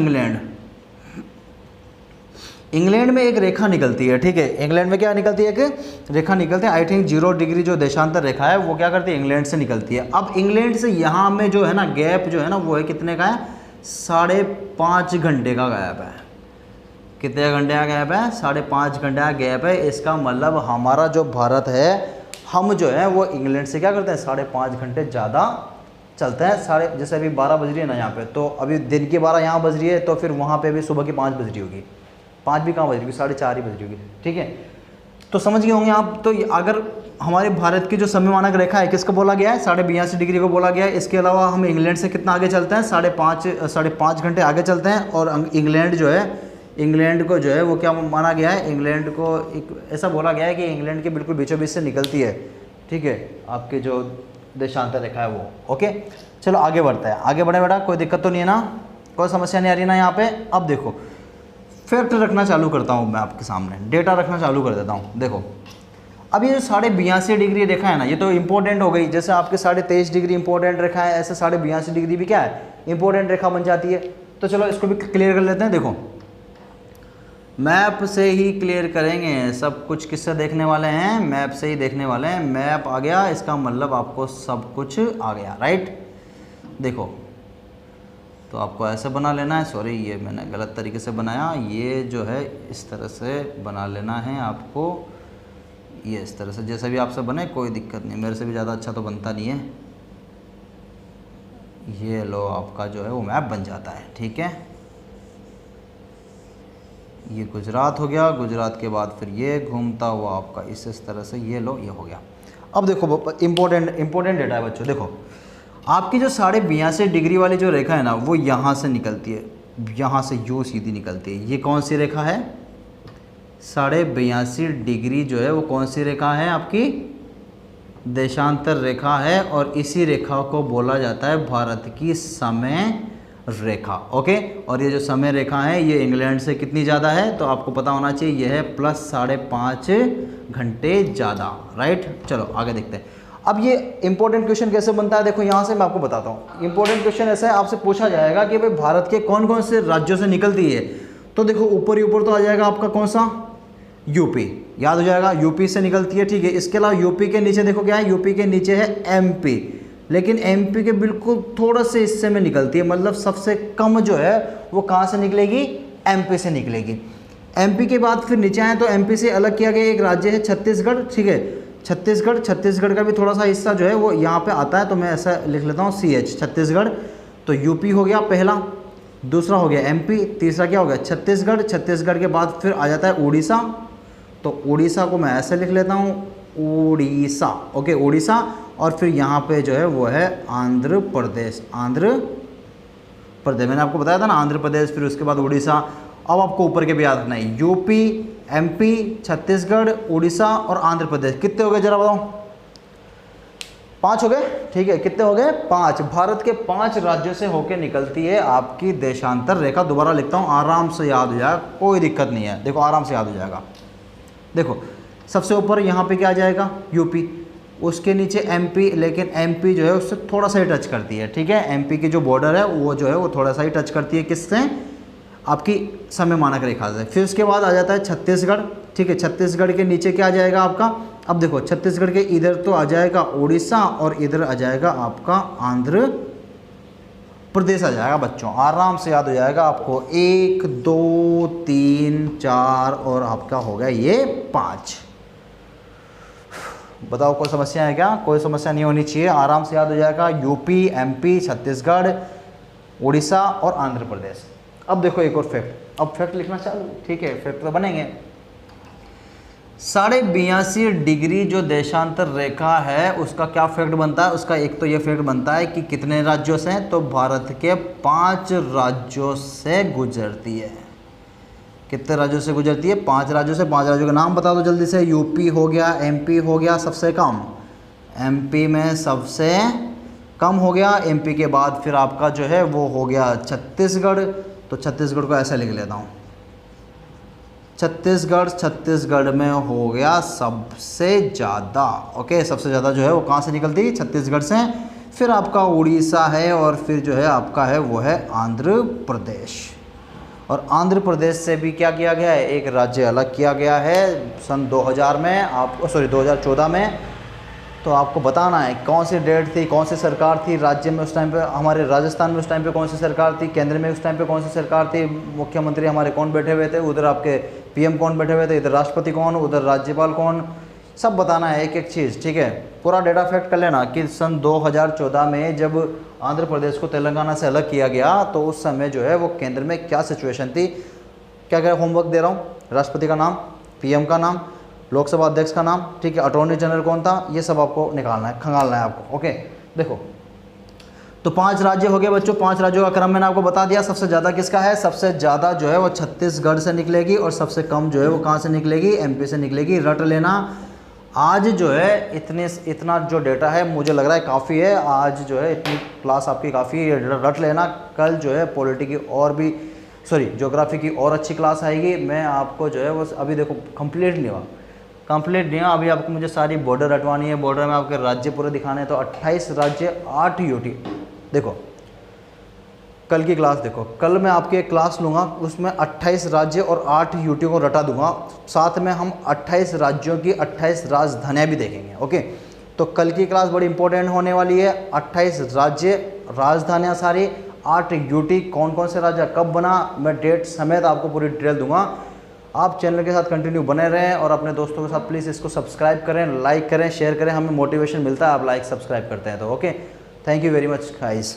इंग्लैंड में एक रेखा निकलती है, ठीक है। इंग्लैंड में क्या निकलती है, एक रेखा निकलती है, आई थिंक 0 डिग्री जो देशांतर रेखा है वो क्या करती है, इंग्लैंड से निकलती है। अब इंग्लैंड से यहाँ में जो है ना गैप जो है ना, वो है कितने का है, 5.5 घंटे का गैप है। कितने घंटे का गैप है, 5.5 घंटे का गैप है। इसका मतलब हमारा जो भारत है, हम जो है वो इंग्लैंड से क्या करते हैं, 5.5 घंटे ज़्यादा चलते हैं। जैसे अभी 12 बज रही है ना यहाँ पे, तो अभी दिन की 12 यहाँ बज रही है, तो फिर वहाँ पे भी सुबह की 5 बज रही होगी, 5 भी कहाँ बज रही होगी, 4:30 ही बज रही होगी, ठीक है। तो समझ गए होंगे आप। तो अगर हमारे भारत की जो समय मानक रेखा है, किसको बोला गया है, 82.5 डिग्री को बोला गया है। इसके अलावा हम इंग्लैंड से कितना आगे चलते हैं, 5.5 घंटे आगे चलते हैं। और इंग्लैंड जो है, इंग्लैंड को जो है वो क्या माना गया है, इंग्लैंड को एक ऐसा बोला गया है कि इंग्लैंड के बिल्कुल बीचों बीच से निकलती है, ठीक है, आपके जो देशांतर रेखा है वो। ओके, चलो आगे बढ़ते हैं, आगे बढ़े बेटा, कोई दिक्कत तो नहीं है ना, कोई समस्या नहीं आ रही ना यहाँ पे। अब देखो, फैक्ट रखना चालू करता हूँ मैं आपके सामने, डेटा रखना चालू कर देता हूँ। देखो, अब ये जो 82.5 डिग्री रेखा है ना, ये तो इंपॉर्टेंट हो गई। जैसे आपके 23.5 डिग्री इंपॉर्टेंट रेखा है, ऐसे 82.5 डिग्री भी क्या है, इंपॉर्टेंट रेखा बन जाती है। तो चलो इसको भी क्लियर कर लेते हैं। देखो, मैप से ही क्लियर करेंगे सब कुछ। किससे देखने वाले हैं, मैप से ही देखने वाले हैं। मैप आ गया, इसका मतलब आपको सब कुछ आ गया, राइट। देखो, तो आपको ऐसे बना लेना है, सॉरी ये मैंने गलत तरीके से बनाया, ये जो है इस तरह से बना लेना है आपको, ये इस तरह से, जैसे भी आपसे बने कोई दिक्कत नहीं, मेरे से भी ज़्यादा अच्छा तो बनता नहीं है। ये लो, आपका जो है वो मैप बन जाता है, ठीक है। ये गुजरात हो गया, गुजरात के बाद फिर ये घूमता हुआ आपका इस तरह से, ये लो, ये हो गया। अब देखो, इंपॉर्टेंट डेटा है बच्चों। देखो, आपकी जो 82.5 डिग्री वाली जो रेखा है ना, वो यहाँ से निकलती है, यहाँ से यूँ सीधी निकलती है। ये कौन सी रेखा है, 82.5 डिग्री जो है वो कौन सी रेखा है, आपकी देशांतर रेखा है। और इसी रेखा को बोला जाता है भारत की समय रेखा। ओके, और ये जो समय रेखा है ये इंग्लैंड से कितनी ज़्यादा है, तो आपको पता होना चाहिए, ये है प्लस 5.5 घंटे ज़्यादा, राइट। चलो आगे देखते हैं। अब ये इंपॉर्टेंट क्वेश्चन कैसे बनता है, देखो यहाँ से मैं आपको बताता हूँ। इंपॉर्टेंट क्वेश्चन ऐसा है, आपसे पूछा जाएगा कि भाई भारत के कौन कौन से राज्यों से निकलती है। तो देखो, ऊपर ही ऊपर तो आ जाएगा आपका कौन सा, यूपी, याद हो जाएगा, यूपी से निकलती है, ठीक है। इसके अलावा यूपी के नीचे देखो क्या है, यूपी के नीचे है एमपी, लेकिन एमपी के बिल्कुल थोड़ा से हिस्से में निकलती है, मतलब सबसे कम जो है वो कहाँ से निकलेगी, एमपी से निकलेगी। एमपी के बाद फिर नीचे आए तो एमपी से अलग किया गया एक राज्य है छत्तीसगढ़, ठीक है। छत्तीसगढ़ का भी थोड़ा सा हिस्सा जो है वो यहाँ पे आता है, तो मैं ऐसा लिख लेता हूँ CH, छत्तीसगढ़। तो यूपी हो गया पहला, दूसरा हो गया एमपी, तीसरा क्या हो गया, छत्तीसगढ़ के बाद फिर आ जाता है उड़ीसा। तो उड़ीसा को मैं ऐसे लिख लेता हूँ, उड़ीसा, ओके, उड़ीसा। और फिर यहाँ पे जो है वो है आंध्र प्रदेश, मैंने आपको बताया था ना, आंध्र प्रदेश, फिर उसके बाद उड़ीसा। अब आपको ऊपर के भी याद रखना है, यूपी, एमपी, छत्तीसगढ़, उड़ीसा और आंध्र प्रदेश। कितने हो गए जरा बताओ, 5 हो गए, ठीक है। कितने हो गए, 5। भारत के 5 राज्यों से होकर निकलती है आपकी देशांतर रेखा। दोबारा लिखता हूँ, आराम से याद हो जाएगा, कोई दिक्कत नहीं है, देखो आराम से याद हो जाएगा। देखो, सबसे ऊपर यहाँ पे क्या आ जाएगा, यूपी, उसके नीचे एमपी, लेकिन एमपी जो है उससे थोड़ा सा ही टच करती है, ठीक है। एमपी की जो बॉर्डर है वो जो है वो थोड़ा सा ही टच करती है, किससे, आपकी समय मानक रेखा से। फिर उसके बाद आ जाता है छत्तीसगढ़, ठीक है। छत्तीसगढ़ के नीचे क्या आ जाएगा आपका, अब देखो छत्तीसगढ़ के इधर तो आ जाएगा उड़ीसा और इधर आ जाएगा आपका आंध्र प्रदेश आ जाएगा बच्चों, आराम से याद हो जाएगा आपको। 1 2 3 4 और आपका हो गया ये 5। बताओ कोई समस्या है क्या? कोई समस्या नहीं होनी चाहिए, आराम से याद हो जाएगा। यूपी, एमपी, छत्तीसगढ़, उड़ीसा और आंध्र प्रदेश। अब देखो एक और फैक्ट, अब फैक्ट लिखना चालू, ठीक है, फैक्ट तो बनेंगे। 82.5 डिग्री जो देशांतर रेखा है उसका क्या फैक्ट बनता है? उसका एक तो ये फैक्ट बनता है कि कितने राज्यों से, तो भारत के 5 राज्यों से गुजरती है। कितने राज्यों से गुजरती है? 5 राज्यों से। 5 राज्यों के नाम बता दो जल्दी से। यूपी हो गया, एमपी हो गया सबसे कम, एमपी में सबसे कम हो गया। एमपी के बाद फिर आपका जो है वो हो गया छत्तीसगढ़, तो छत्तीसगढ़ को ऐसे लिख लेता हूँ, छत्तीसगढ़ में हो गया सबसे ज़्यादा। ओके, सबसे ज़्यादा जो है वो कहाँ से निकलती है? छत्तीसगढ़ से। फिर आपका उड़ीसा है और फिर जो है आपका है वो है आंध्र प्रदेश। और आंध्र प्रदेश से भी क्या किया गया है? एक राज्य अलग किया गया है सन 2000 में, आपको 2014 में। तो आपको बताना है कौन सी डेट थी, कौन सी सरकार थी राज्य में उस टाइम पे, हमारे राजस्थान में उस टाइम पे कौन सी सरकार थी, केंद्र में उस टाइम पे कौन सी सरकार थी, मुख्यमंत्री हमारे कौन बैठे हुए थे, उधर आपके पीएम कौन बैठे हुए थे, इधर राष्ट्रपति कौन, उधर राज्यपाल कौन, सब बताना है एक एक चीज़, ठीक है। पूरा डेटा फैक्ट कर लेना कि सन 2014 में जब आंध्र प्रदेश को तेलंगाना से अलग किया गया तो उस समय जो है वो केंद्र में क्या सिचुएशन थी। क्या क्या होमवर्क दे रहा हूँ? राष्ट्रपति का नाम, पीएम का नाम, लोकसभा अध्यक्ष का नाम, ठीक है, अटॉर्नी जनरल कौन था, ये सब आपको निकालना है, खंगालना है आपको। ओके, देखो तो 5 राज्य हो गए बच्चों। 5 राज्यों का क्रम मैंने आपको बता दिया। सबसे ज़्यादा किसका है? सबसे ज़्यादा जो है वो छत्तीसगढ़ से निकलेगी और सबसे कम जो है वो कहाँ से निकलेगी? एमपी से निकलेगी। रट लेना। आज जो है इतना जो डेटा है मुझे लग रहा है काफ़ी है। आज जो है इतनी क्लास आपकी काफ़ी है, रट लेना। कल जो है पॉलिटी की और भी ज्योग्राफी की और अच्छी क्लास आएगी। मैं आपको जो है वो अभी देखो कंप्लीट नहीं हुआ, अभी आपको मुझे सारी बॉर्डर हटवानी है। बॉर्डर में आपके राज्य पूरे दिखाने हैं। तो 28 राज्य 8 यूटी। देखो कल की क्लास देखो, कल मैं आपकी एक क्लास लूँगा उसमें 28 राज्य और 8 यूटी को रटा दूंगा। साथ में हम 28 राज्यों की 28 राजधानियाँ भी देखेंगे। ओके, तो कल की क्लास बड़ी इंपॉर्टेंट होने वाली है। 28 राज्य, राजधानियाँ सारी, 8 यूटी, कौन कौन से राज्य कब बना, मैं डेट समेत आपको पूरी डिटेल दूंगा। आप चैनल के साथ कंटिन्यू बने रहें और अपने दोस्तों के साथ प्लीज़ इसको सब्सक्राइब करें, लाइक करें, शेयर करें। हमें मोटिवेशन मिलता है आप लाइक सब्सक्राइब करते हैं तो। Okay, thank you very much guys.